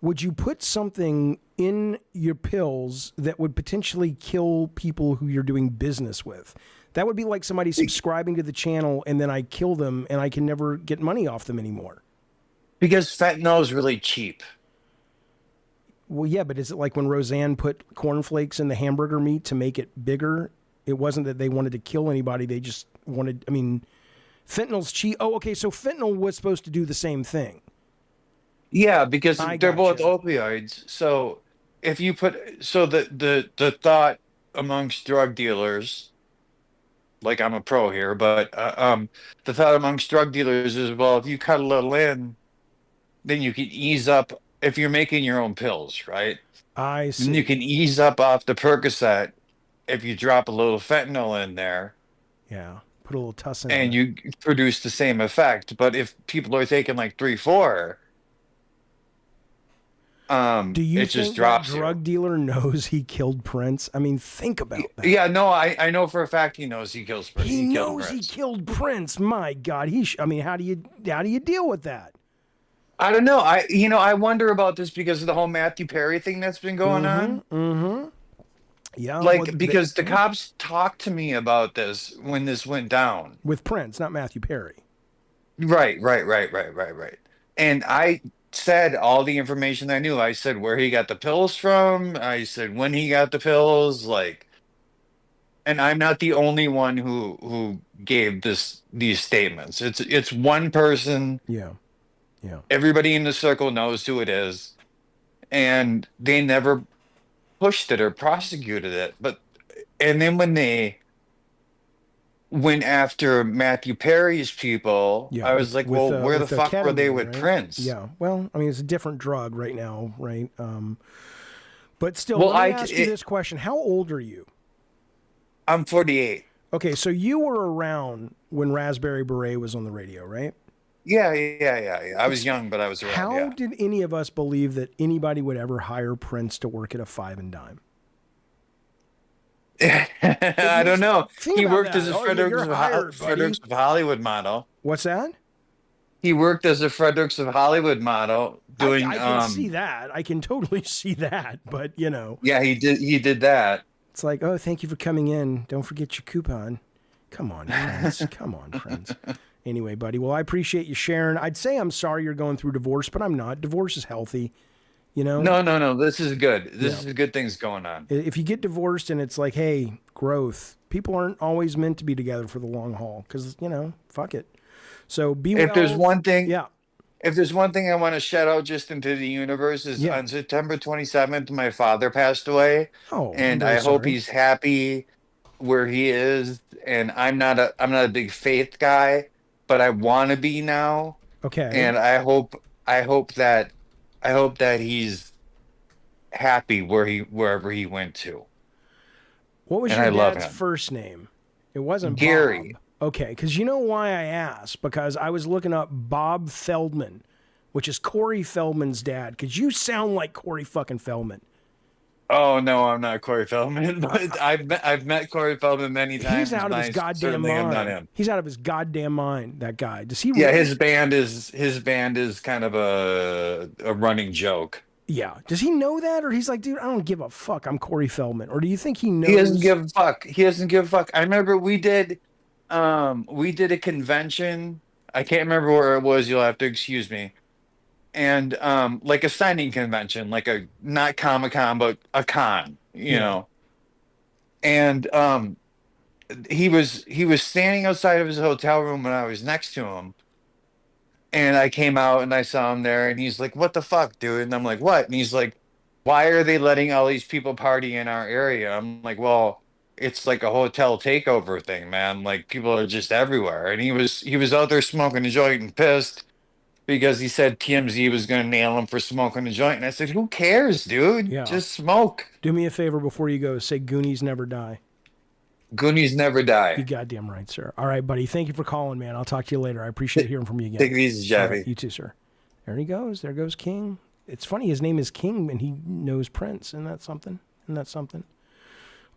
would you put something in your pills that would potentially kill people who you're doing business with? That would be like somebody subscribing to the channel and then I kill them and I can never get money off them anymore. Because fentanyl is really cheap. Well, yeah, but is it like when Roseanne put cornflakes in the hamburger meat to make it bigger? It wasn't that they wanted to kill anybody. They just wanted, fentanyl's cheap. Oh, okay. So fentanyl was supposed to do the same thing. Yeah, because they're both opioids. So if you the thought amongst drug dealers, like I'm a pro here, but the thought amongst drug dealers is, well, if you cut a little in, then you can ease up if you're making your own pills, right? I And you see. can ease up off the Percocet if you drop a little fentanyl in there Yeah. Put a little tussin on and it. you produce the same effect. But if people are taking like 3, 4, Do you it just think that drops you. drug dealer knows he killed Prince? I mean, think about that. Yeah, no, I know for a fact he knows he kills. He He killed knows he Prince. killed Prince. My God, I mean, how do you deal with that? I don't know. I wonder about this because of the whole Matthew Perry thing that's been going on. Mm-hmm. Yeah. Like because the cops talked to me about this when this went down. With Prince, not Matthew Perry. Right. And I said all the information I knew. I said where he got the pills from. I said when he got the pills, like, and I'm not the only one who gave these statements. It's one person. Yeah. Yeah. Everybody in the circle knows who it is, and they never pushed it or prosecuted it. And then when they went after Matthew Perry's people, Yeah, I was like, well, where the fuck were they ketamine, with right? Prince? Yeah. Well, I mean, it's a different drug right now, right? But still, Well, let me ask you this question: how old are you? I'm 48. Okay, so you were around when Raspberry Beret was on the radio, right? Yeah. I was young, but I was around. How Yeah. did any of us believe that anybody would ever hire Prince to work at a Five and Dime? I don't know. He about worked that. as a Oh, Fredericks, you're hired, Fredericks of Hollywood model. What's that? He worked as a Fredericks of Hollywood model doing. I can see that. I can totally see that. But Yeah, he did. He did that. It's like, oh, thank you for coming in. Don't forget your coupon. Come on, Prince. Come on, Prince. Anyway, buddy. Well, I appreciate you sharing. I'd say I'm sorry you're going through divorce, but I'm not. Divorce is healthy. No. This is good. This is good things going on. If you get divorced and it's like, hey, growth. People aren't always meant to be together for the long haul because fuck it. So be well. If there's one thing, yeah. If there's one thing I want to shout out just into the universe is on September 27th, my father passed away. Oh, and I hope he's happy where he is. And I'm not a big faith guy, but I want to be now. Okay. And I hope that he's happy wherever he went to. What was your dad's first name? It wasn't Gary. Bob. Okay, because you know why I asked? Because I was looking up Bob Feldman, which is Corey Feldman's dad. Because you sound like Corey fucking Feldman. Oh no, I'm not Corey Feldman, but I've met Corey Feldman many times. He's out of his goddamn mind. He's out of his goddamn mind. That guy. Does he? Yeah, his band is kind of a running joke. Yeah. Does he know that, or he's like, dude, I don't give a fuck. I'm Corey Feldman. Or do you think he knows? He doesn't give a fuck. He doesn't give a fuck. I remember we did a convention. I can't remember where it was. You'll have to excuse me. And like a signing convention, like a not Comic-Con, but a con, you know. And he was standing outside of his hotel room when I was next to him. And I came out and I saw him there, and he's like, "What the fuck, dude?" And I'm like, "What?" And he's like, "Why are they letting all these people party in our area?" I'm like, "Well, it's like a hotel takeover thing, man. Like people are just everywhere." And he was out there smoking a joint and pissed because he said TMZ was going to nail him for smoking a joint. And I said, "Who cares, dude? Yeah. Just smoke." Do me a favor before you go. Say Goonies never die. Goonies never die. You goddamn right, sir. All right, buddy. Thank you for calling, man. I'll talk to you later. I appreciate hearing from you again. Take it easy, Jaffe. Right, you too, sir. There he goes. There goes King. It's funny. His name is King, and he knows Prince. Isn't that something? Isn't that something?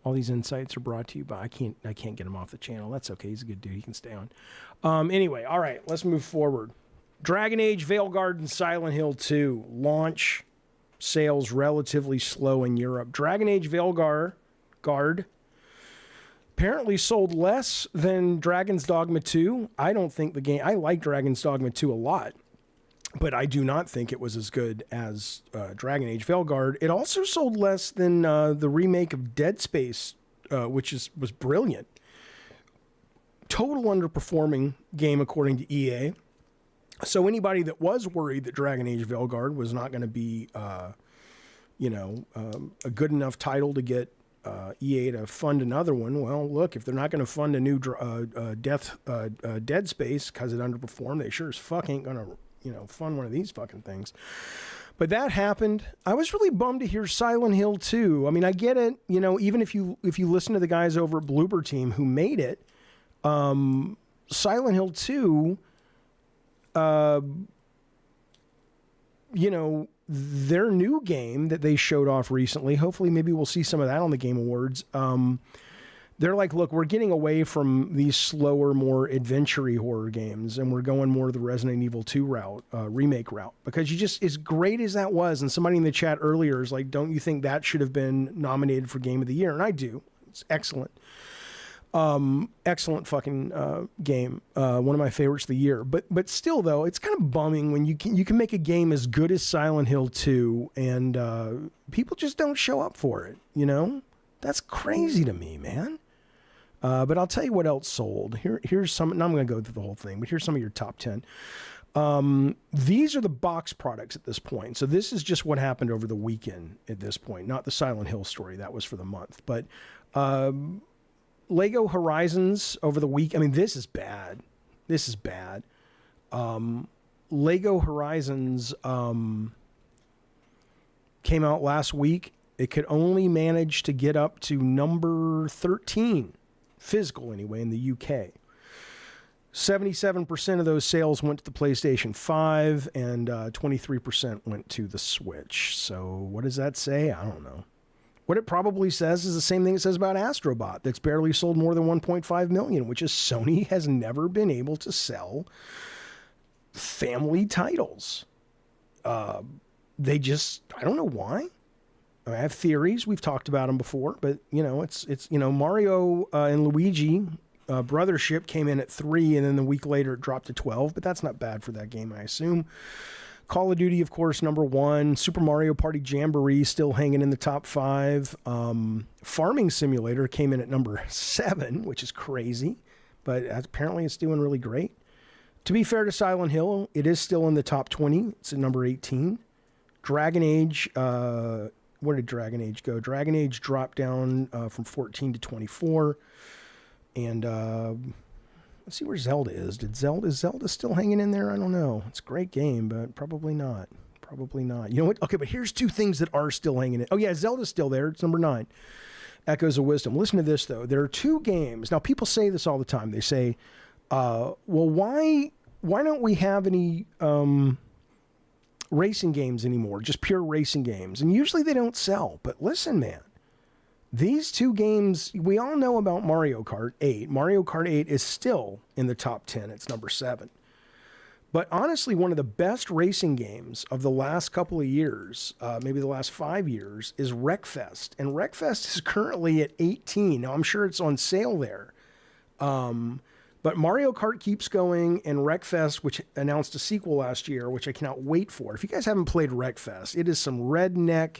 All these insights are brought to you by I can't get him off the channel. That's okay. He's a good dude. He can stay on. Anyway, all right. Let's move forward. Dragon Age, Veilguard, and Silent Hill 2 launch sales relatively slow in Europe. Dragon Age Veilguard apparently sold less than Dragon's Dogma 2. I don't think the game... I like Dragon's Dogma 2 a lot, but I do not think it was as good as Dragon Age Veilguard. It also sold less than the remake of Dead Space, which was brilliant. Total underperforming game according to EA. So anybody that was worried that Dragon Age Veilguard was not going to be, a good enough title to get EA to fund another one, well, look, if they're not going to fund a new Dead Space because it underperformed, they sure as fuck ain't going to, fund one of these fucking things. But that happened. I was really bummed to hear Silent Hill 2. I mean, I get it. You know, even if you listen to the guys over at Bloober Team who made it, Silent Hill 2, you know, their new game that they showed off recently, hopefully maybe we'll see some of that on the Game Awards. They're like, look, we're getting away from these slower, more adventure-y horror games, and we're going more the Resident Evil 2 route, remake route. Because you just, as great as that was, and somebody in the chat earlier is like, don't you think that should have been nominated for Game of the Year? And I do. It's excellent. Excellent fucking game. One of my favorites of the year. But still, though, it's kind of bumming when you can make a game as good as Silent Hill 2, and people just don't show up for it, you know? That's crazy to me, man. But I'll tell you what else sold. Here's some, and I'm going to go through the whole thing, but here's some of your top 10. These are the box products at this point. So this is just what happened over the weekend at this point, not the Silent Hill story. That was for the month. But Lego Horizons over the week. I mean, this is bad. This is bad. Lego Horizons came out last week. It could only manage to get up to number 13. Physical anyway, in the UK. 77% of those sales went to the PlayStation 5 and 23% went to the Switch. So what does that say? I don't know. What it probably says is the same thing it says about Astrobot, that's barely sold more than 1.5 million, which is Sony has never been able to sell family titles. They just, I don't know why. I have theories. We've talked about them before, but you know, it's you know, Mario and Luigi Brothership came in at 3, and then the week later it dropped to 12. But that's not bad for that game, I assume. Call of Duty, of course, number 1. Super Mario Party Jamboree still hanging in the top 5. Farming Simulator came in at number 7, which is crazy, but apparently it's doing really great. To be fair to Silent Hill, it is still in the top 20. It's at number 18. Dragon Age. Where did Dragon Age go? Dragon Age dropped down from 14 to 24. And let's see where Zelda is. Is Zelda still hanging in there? I don't know. It's a great game, but probably not. Probably not. You know what? Okay, but here's 2 things that are still hanging in. Oh, yeah, Zelda's still there. It's number 9. Echoes of Wisdom. Listen to this, though. There are 2 games. Now, people say this all the time. They say, well, why don't we have any racing games anymore, just pure racing games? And usually they don't sell. But listen, man, these 2 games, we all know about Mario Kart 8. Mario Kart 8 is still in the top 10. It's number 7. But honestly, one of the best racing games of the last couple of years, maybe the last 5 years, is Wreckfest. And Wreckfest is currently at 18. Now, I'm sure it's on sale there. But Mario Kart keeps going, and Wreckfest, which announced a sequel last year, which I cannot wait for. If you guys haven't played Wreckfest, it is some redneck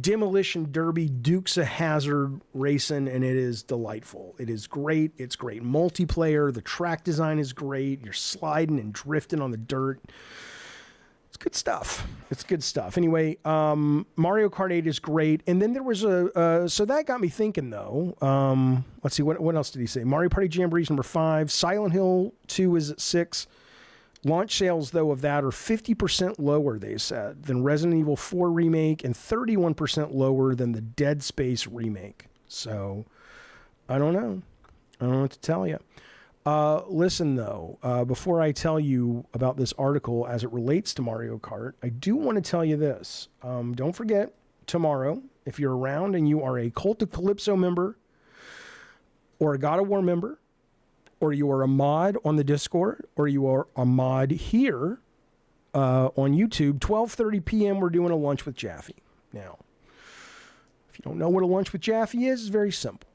demolition derby Dukes of Hazzard racing, and it is delightful. It is great. It's great multiplayer. The track design is great. You're sliding and drifting on the dirt. It's good stuff. It's good stuff. Anyway, Mario Kart 8 is great. And then there was so that got me thinking, though. Let's see, what else did he say? Mario Party Jamboree is number 5. Silent Hill 2 is at 6. Launch sales, though, of that are 50% lower, they said, than Resident Evil 4 Remake and 31% lower than the Dead Space Remake. So, I don't know. I don't know what to tell you. Listen, though, before I tell you about this article as it relates to Mario Kart, I do want to tell you this. Don't forget, tomorrow, if you're around and you are a Cult of Calypso member or a God of War member, or you are a mod on the Discord, or you are a mod here on YouTube, 12:30 p.m., we're doing a Lunch with Jaffe. Now, if you don't know what a Lunch with Jaffe is, it's very simple.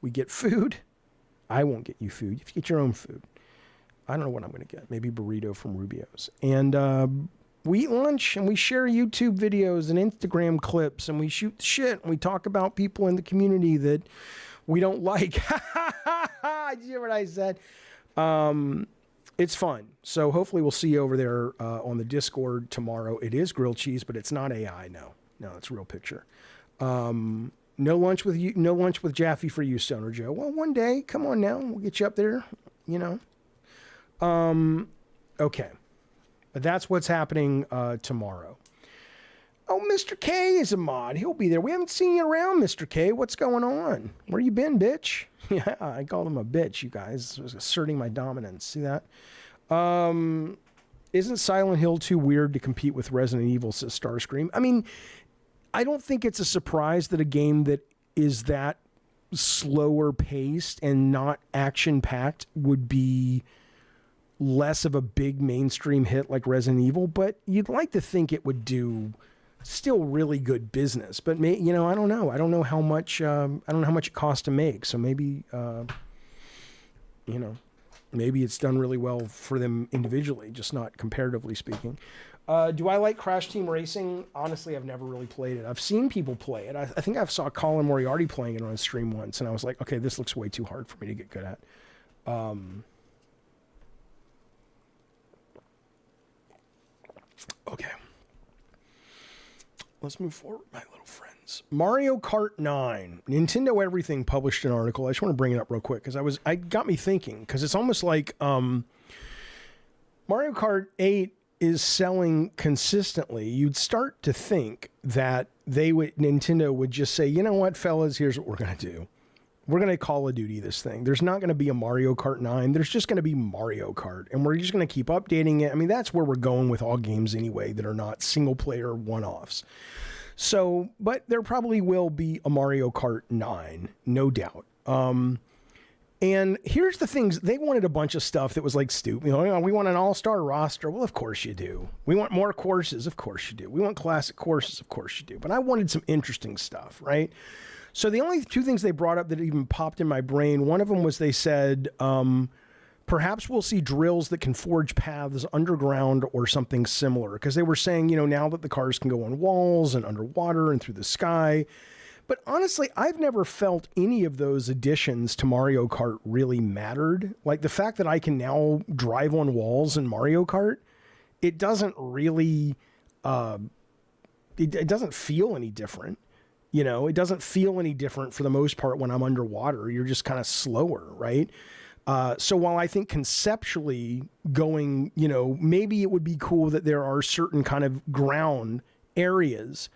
We get food. I won't get you food. You get your own food. I don't know what I'm going to get. Maybe burrito from Rubio's. And we eat lunch, and we share YouTube videos and Instagram clips, and we shoot the shit, and we talk about people in the community that we don't like. Did you hear what I said? It's fun. So hopefully we'll see you over there on the Discord tomorrow. It is grilled cheese, but it's not AI. No, it's a real picture. No lunch with you. No lunch with Jaffe for you, Stoner Joe. Well, one day. Come on now. We'll get you up there. You know. Okay. But that's what's happening tomorrow. Oh, Mr. K is a mod. He'll be there. We haven't seen you around, Mr. K. What's going on? Where you been, bitch? Yeah, I called him a bitch, you guys. I was asserting my dominance. See that? Isn't Silent Hill too weird to compete with Resident Evil, says Starscream? I mean, I don't think it's a surprise that a game that is that slower paced and not action-packed would be less of a big mainstream hit like Resident Evil, but you'd like to think it would do still really good business. But I don't know. I don't know how much it costs to make. So maybe maybe it's done really well for them individually, just not comparatively speaking. Do I like Crash Team Racing? Honestly, I've never really played it. I've seen people play it. I think I saw Colin Moriarty playing it on a stream once, and I was like, okay, this looks way too hard for me to get good at. Okay. Let's move forward, my little friends. Mario Kart 9. Nintendo Everything published an article. I just want to bring it up real quick because it got me thinking, because it's almost like Mario Kart 8 is selling consistently. You'd start to think that Nintendo would just say, you know what, fellas, here's what we're going to do. We're going to Call of Duty this thing. There's not going to be a Mario Kart 9. There's just going to be Mario Kart. And we're just going to keep updating it. I mean, that's where we're going with all games anyway that are not single-player one-offs. So, but there probably will be a Mario Kart 9, no doubt. And here's the things. They wanted a bunch of stuff that was like stupid. We want an all-star roster. Well, of course you do. We want more courses. Of course you do. We want classic courses. Of course you do. But I wanted some interesting stuff, right? So the only two things they brought up that even popped in my brain, one of them was they said, perhaps we'll see drills that can forge paths underground or something similar. Because they were saying, now that the cars can go on walls and underwater and through the sky. But honestly, I've never felt any of those additions to Mario Kart really mattered. Like the fact that I can now drive on walls in Mario Kart, it doesn't really, it doesn't feel any different. It doesn't feel any different for the most part when I'm underwater. You're just kind of slower, right? So while I think conceptually going, maybe it would be cool that there are certain kind of ground areas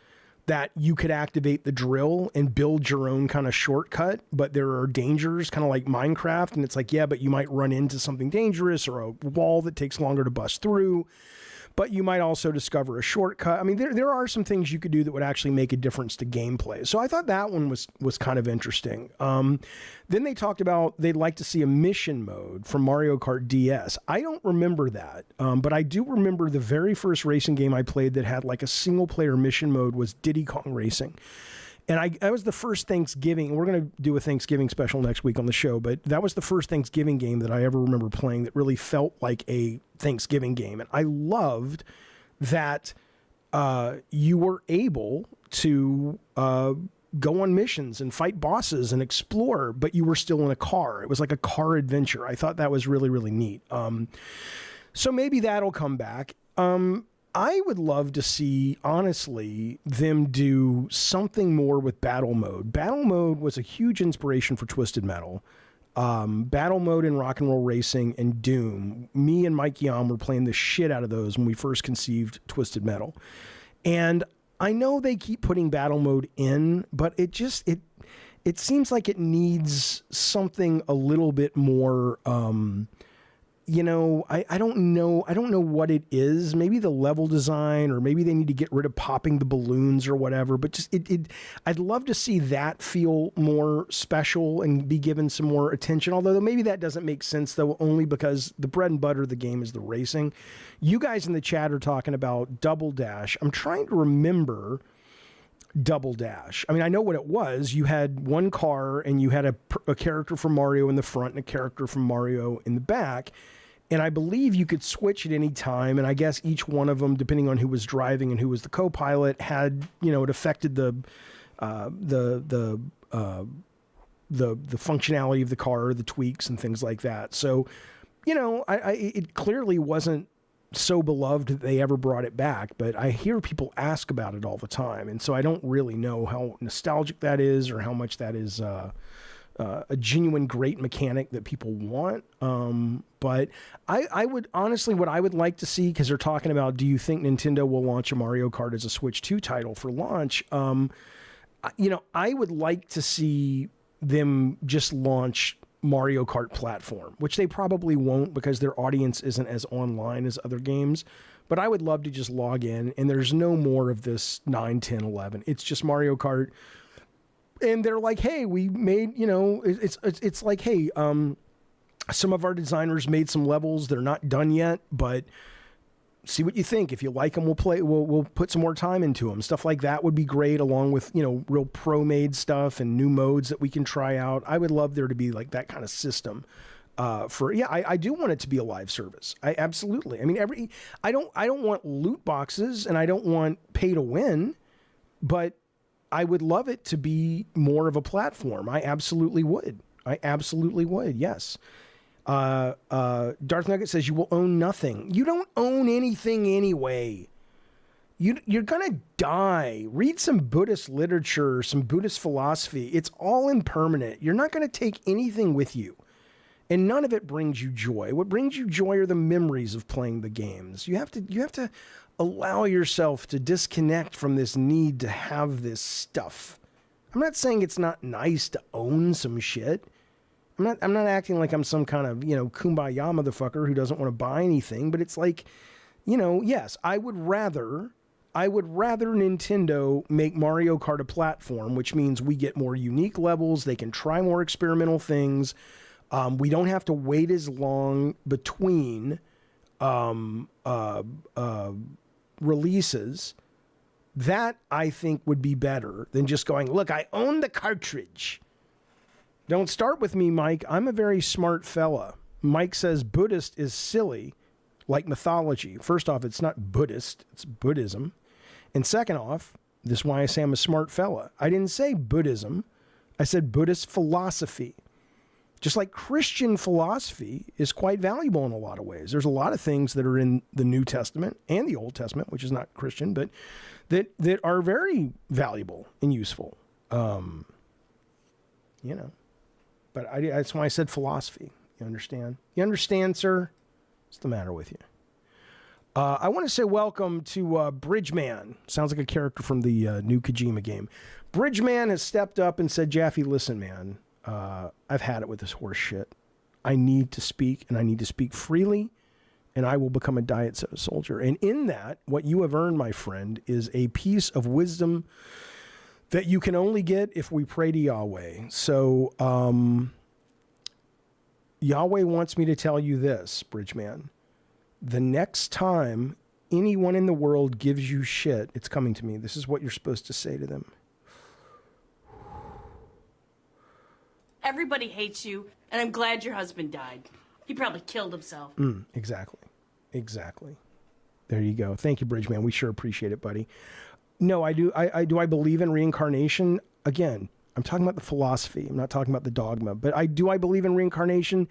that you could activate the drill and build your own kind of shortcut, but there are dangers, kind of like Minecraft, and it's like, yeah, but you might run into something dangerous or a wall that takes longer to bust through. But you might also discover a shortcut. I mean, there are some things you could do that would actually make a difference to gameplay. So I thought that one was kind of interesting. Then they talked about they'd like to see a mission mode from Mario Kart DS. I don't remember that, but I do remember the very first racing game I played that had like a single-player mission mode was Diddy Kong Racing. And that was the first Thanksgiving. We're going to do a Thanksgiving special next week on the show, but that was the first Thanksgiving game that I ever remember playing that really felt like a Thanksgiving game. And I loved that you were able to go on missions and fight bosses and explore, but you were still in a car. It was like a car adventure. I thought that was really, really neat. So maybe that'll come back. I would love to see, honestly, them do something more with battle mode. Battle mode was a huge inspiration for Twisted Metal. Battle mode in Rock and Roll Racing and Doom. Me and Mike Yam were playing the shit out of those when we first conceived Twisted Metal. And I know they keep putting battle mode in, but it seems like it needs something a little bit more... I don't know what it is. Maybe the level design, or maybe they need to get rid of popping the balloons or whatever. But just I'd love to see that feel more special and be given some more attention. Although maybe that doesn't make sense, though, only because the bread and butter of the game is the racing. You guys in the chat are talking about Double Dash. I'm trying to remember Double Dash. I mean, I know what it was. You had one car and you had a character from Mario in the front and a character from Mario in the back. And I believe you could switch at any time. And I guess each one of them, depending on who was driving and who was the co-pilot, had, it affected the functionality of the car, the tweaks and things like that. So, it clearly wasn't so beloved that they ever brought it back, but I hear people ask about it all the time. And so I don't really know how nostalgic that is or how much that is a genuine great mechanic that people want. But I would honestly, what I would like to see, because they're talking about, do you think Nintendo will launch a Mario Kart as a Switch 2 title for launch? I would like to see them just launch Mario Kart platform, which they probably won't because their audience isn't as online as other games. But I would love to just log in and there's no more of this 9, 10, 11. It's just Mario Kart. And they're like, hey, we made, it's like, hey, some of our designers made some levels. They're not done yet, but see what you think. If you like them, we'll put some more time into them. Stuff like that would be great, along with, real pro-made stuff and new modes that we can try out. I would love there to be like that kind of system. I do want it to be a live service. I absolutely. I mean, I don't want loot boxes and I don't want pay to win, but I would love it to be more of a platform. I absolutely would. Yes. Darth Nugget says you will own nothing. You don't own anything anyway. You're gonna die. Read some Buddhist literature, some Buddhist philosophy. It's all impermanent. You're not gonna take anything with you. And none of it brings you joy. What brings you joy are the memories of playing the games. You have to allow yourself to disconnect from this need to have this stuff. I'm not saying it's not nice to own some shit. I'm not acting like I'm some kind of, kumbaya motherfucker who doesn't want to buy anything, but it's like, yes, I would rather Nintendo make Mario Kart a platform, which means we get more unique levels, they can try more experimental things. We don't have to wait as long between releases. That, I think, would be better than just going, look, I own the cartridge. Don't start with me, Mike. I'm a very smart fella. Mike says Buddhist is silly, like mythology. First off, it's not Buddhist, it's Buddhism. And second off, this is why I say I'm a smart fella. I didn't say Buddhism. I said Buddhist philosophy. Just like Christian philosophy is quite valuable in a lot of ways. There's a lot of things that are in the New Testament and the Old Testament, which is not Christian, but that are very valuable and useful. But that's why I said philosophy. You understand? You understand, sir? What's the matter with you? I want to say welcome to Bridgeman. Sounds like a character from the new Kojima game. Bridgeman has stepped up and said, Jaffe, listen, man. I've had it with this horse shit. I need to speak, and I need to speak freely, and I will become a Diet Soda soldier. And in that, what you have earned, my friend, is a piece of wisdom that you can only get if we pray to Yahweh. So, Yahweh wants me to tell you this, Bridgeman. The next time anyone in the world gives you shit, it's coming to me. This is what you're supposed to say to them. Everybody hates you, and I'm glad your husband died. He probably killed himself. Exactly. There you go. Thank you, Bridgeman. We sure appreciate it, buddy. No, I do. I believe in reincarnation. Again, I'm talking about the philosophy. I'm not talking about the dogma. But I believe in reincarnation.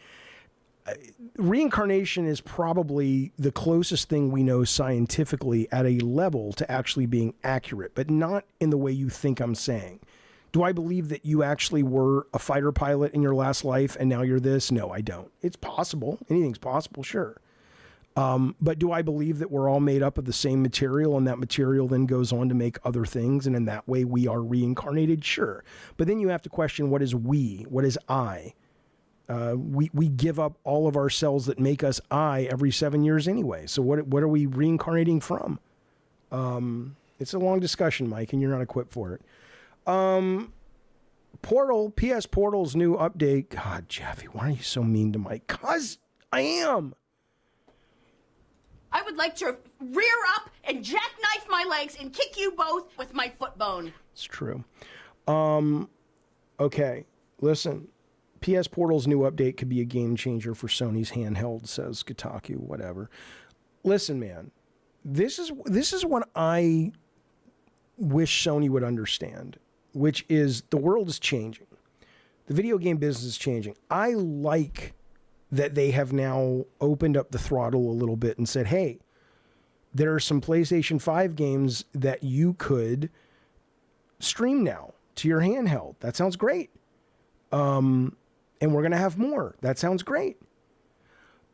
Reincarnation is probably the closest thing we know scientifically at a level to actually being accurate, but not in the way you think I'm saying. Do I believe that you actually were a fighter pilot in your last life and now you're this? No, I don't. It's possible. Anything's possible, sure. But do I believe that we're all made up of the same material and that material then goes on to make other things and in that way we are reincarnated? Sure. But then you have to question, what is we? What is I? We give up all of our cells that make us I every 7 years anyway. So what are we reincarnating from? It's a long discussion, Mike, and you're not equipped for it. PS Portal's new update. God, Jaffe, why are you so mean to Mike? 'Cause I am. I would like to rear up and jackknife my legs and kick you both with my foot bone. It's true. Okay, listen. PS Portal's new update could be a game changer for Sony's handheld, says Kotaku, whatever. Listen, man. This is what I wish Sony would understand, which is the world is changing. The video game business is changing. I like that they have now opened up the throttle a little bit and said, hey, there are some PlayStation 5 games that you could stream now to your handheld. That sounds great. And we're going to have more. That sounds great.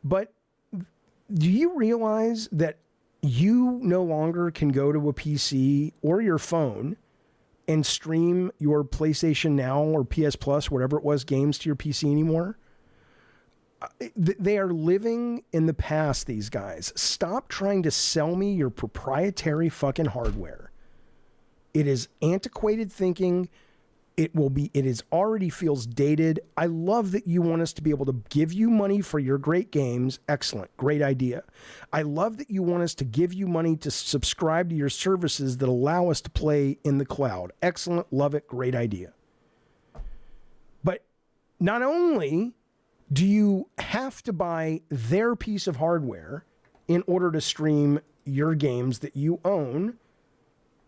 But do you realize that you no longer can go to a PC or your phone and stream your PlayStation Now or PS Plus, whatever it was, games to your PC anymore? They are living in the past, these guys. Stop trying to sell me your proprietary fucking hardware. It is antiquated thinking. It is already feels dated. I love that you want us to be able to give you money for your great games. Excellent. Great idea. I love that you want us to give you money to subscribe to your services that allow us to play in the cloud. Excellent. Love it. Great idea. But not only do you have to buy their piece of hardware in order to stream your games that you own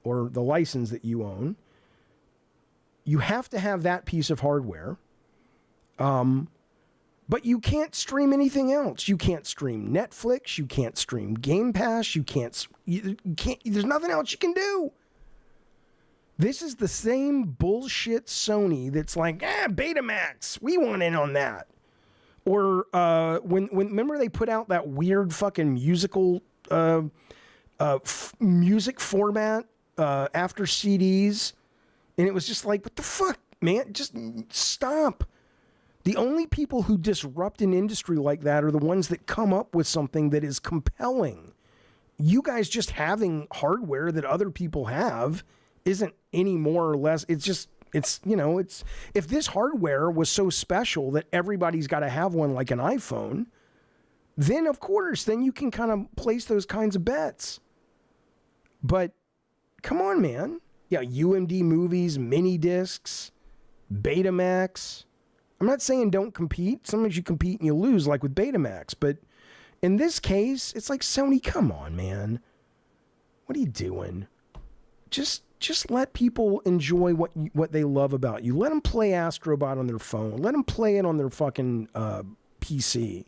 or the license that you own, you have to have that piece of hardware, but you can't stream anything else. You can't stream Netflix. You can't stream Game Pass. You can't. There's nothing else you can do. This is the same bullshit Sony that's like, Betamax. We want in on that. Or when remember they put out that weird fucking musical music format after CDs. And it was just like, what the fuck, man? Just stop. The only people who disrupt an industry like that are the ones that come up with something that is compelling. You guys just having hardware that other people have isn't any more or less. It's if this hardware was so special that everybody's got to have one like an iPhone, then of course, then you can kind of place those kinds of bets. But come on, man. Yeah, UMD movies, mini discs, Betamax. I'm not saying don't compete. Sometimes you compete and you lose, like with Betamax. But in this case, it's like, Sony, come on, man. What are you doing? Just let people enjoy what they love about you. Let them play Astrobot on their phone. Let them play it on their fucking PC.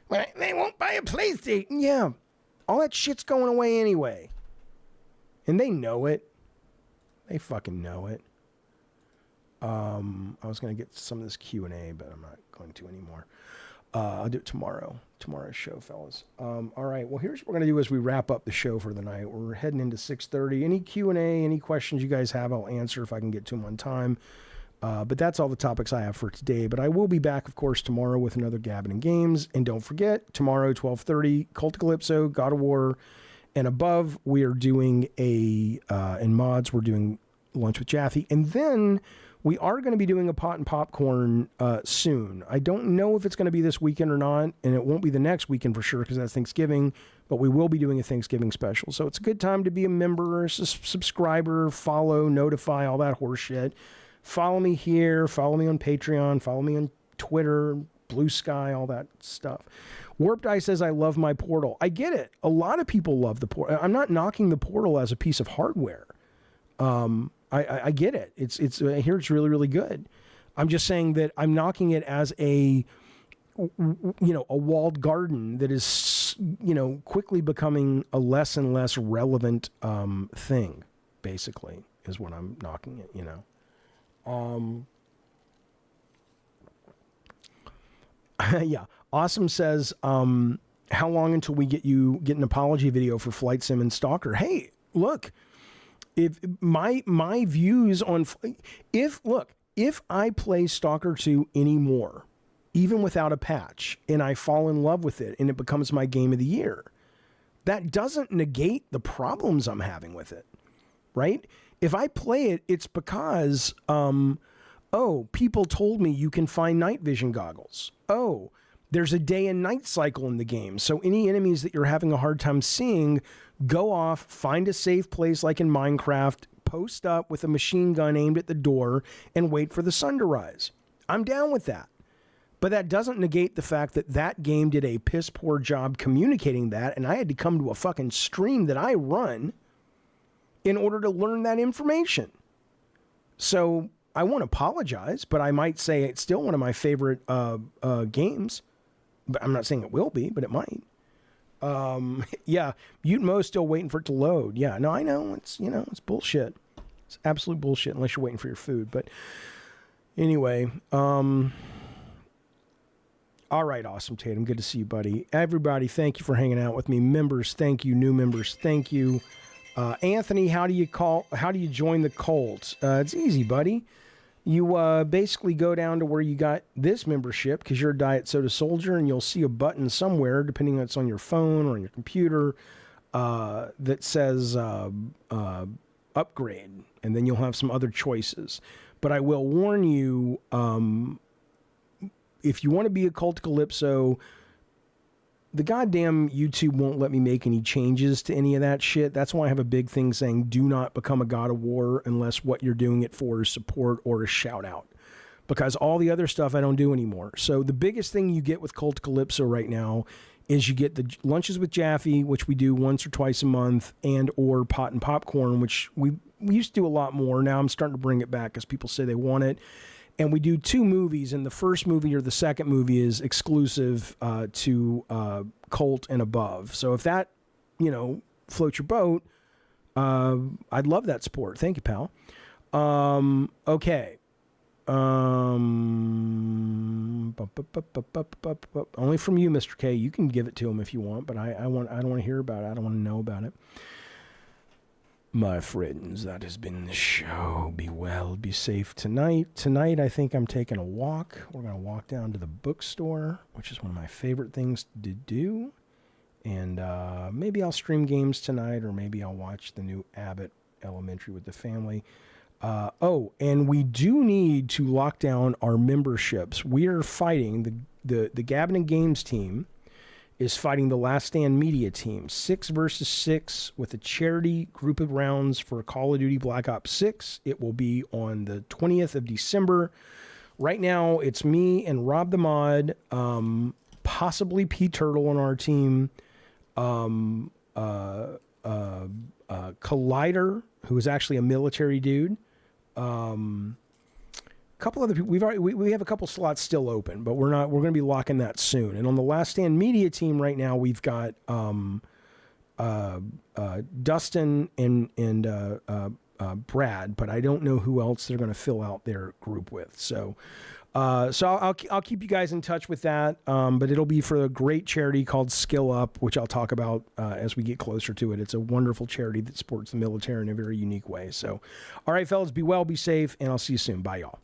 Well, they won't buy a PlayStation. Yeah, all that shit's going away anyway. And they know it. They fucking know it. I was going to get some of this Q&A, but I'm not going to anymore. I'll do it tomorrow. Tomorrow's show, fellas. All right. Well, here's what we're going to do as we wrap up the show for the night. We're heading into 6:30. Any Q&A, any questions you guys have, I'll answer if I can get to them on time. But that's all the topics I have for today. But I will be back, of course, tomorrow with another Gabbin' and Games. And don't forget, tomorrow, 12:30, Cult of Calypso, God of War, and above, we are doing in mods, we're doing Lunch with Jaffe. And then we are going to be doing a pot and popcorn soon. I don't know if it's going to be this weekend or not, and it won't be the next weekend for sure because that's Thanksgiving, but we will be doing a Thanksgiving special. So it's a good time to be a member, a subscriber, follow, notify, all that horse shit. Follow me here, follow me on Patreon, follow me on Twitter, Blue Sky, all that stuff. Warped Eye says, I love my Portal. I get it. A lot of people love the Portal. I'm not knocking the Portal as a piece of hardware. I get it. I hear it's really, really good. I'm just saying that I'm knocking it as a walled garden that is, quickly becoming a less and less relevant thing, basically, is what I'm knocking it, Yeah. Awesome says, how long until we get an apology video for Flight Sim and Stalker? Hey, look, if my views on if I play Stalker 2 anymore, even without a patch, and I fall in love with it and it becomes my game of the year, that doesn't negate the problems I'm having with it, right? If I play it, it's because people told me you can find night vision goggles. Oh, there's a day and night cycle in the game. So any enemies that you're having a hard time seeing, go off, find a safe place like in Minecraft, post up with a machine gun aimed at the door, and wait for the sun to rise. I'm down with that. But that doesn't negate the fact that that game did a piss poor job communicating that, and I had to come to a fucking stream that I run in order to learn that information. So I won't apologize, but I might say it's still one of my favorite games. But I'm not saying it will be, but it might. Yeah, Mutemo's still waiting for it to load. Yeah, no, I know. It's bullshit. It's absolute bullshit unless you're waiting for your food. But Anyway, all right, Awesome Tatum. Good to see you, buddy. Everybody, thank you for hanging out with me. Members, thank you. New members, thank you. Anthony, how do you join the cult? It's easy, buddy. You basically go down to where you got this membership because you're a Diet Soda Soldier, and you'll see a button somewhere, depending on it's on your phone or on your computer, that says upgrade, and then you'll have some other choices. But I will warn you, if you want to be a Cult Calypso, the goddamn YouTube won't let me make any changes to any of that shit. That's why I have a big thing saying do not become a God of War unless what you're doing it for is support or a shout out. Because all the other stuff I don't do anymore. So the biggest thing you get with Cult Calypso right now is you get the lunches with Jaffe, which we do once or twice a month, and or Pot and Popcorn, which we used to do a lot more. Now I'm starting to bring it back because people say they want it. And we do 2 movies, and the first movie or the second movie is exclusive to Cult and above. So if that, floats your boat, I'd love that support. Thank you, pal. Okay. Only from you, Mr. K. You can give it to him if you want, but I don't want to hear about it. I don't want to know about it. My friends, that has been the show. Be well, be safe tonight. Tonight, I think I'm taking a walk. We're going to walk down to the bookstore, which is one of my favorite things to do. And maybe I'll stream games tonight, or maybe I'll watch the new Abbott Elementary with the family. And we do need to lock down our memberships. We are fighting, the Gabbin' Games team is fighting the Last Stand Media team, 6 versus 6 with a charity group of rounds for Call of Duty Black Ops 6. It will be on the 20th of December. Right now, it's me and Rob the Mod, possibly P Turtle on our team, Collider, who is actually a military dude, couple other people. We have a couple slots still open, but we're going to be locking that soon. And on the Last Stand Media team right now, we've got Dustin and Brad, but I don't know who else they're going to fill out their group with. So I'll keep you guys in touch with that. But it'll be for a great charity called Skill Up, which I'll talk about as we get closer to it. It's a wonderful charity that supports the military in a very unique way. So, all right, fellas, be well, be safe, and I'll see you soon. Bye, y'all.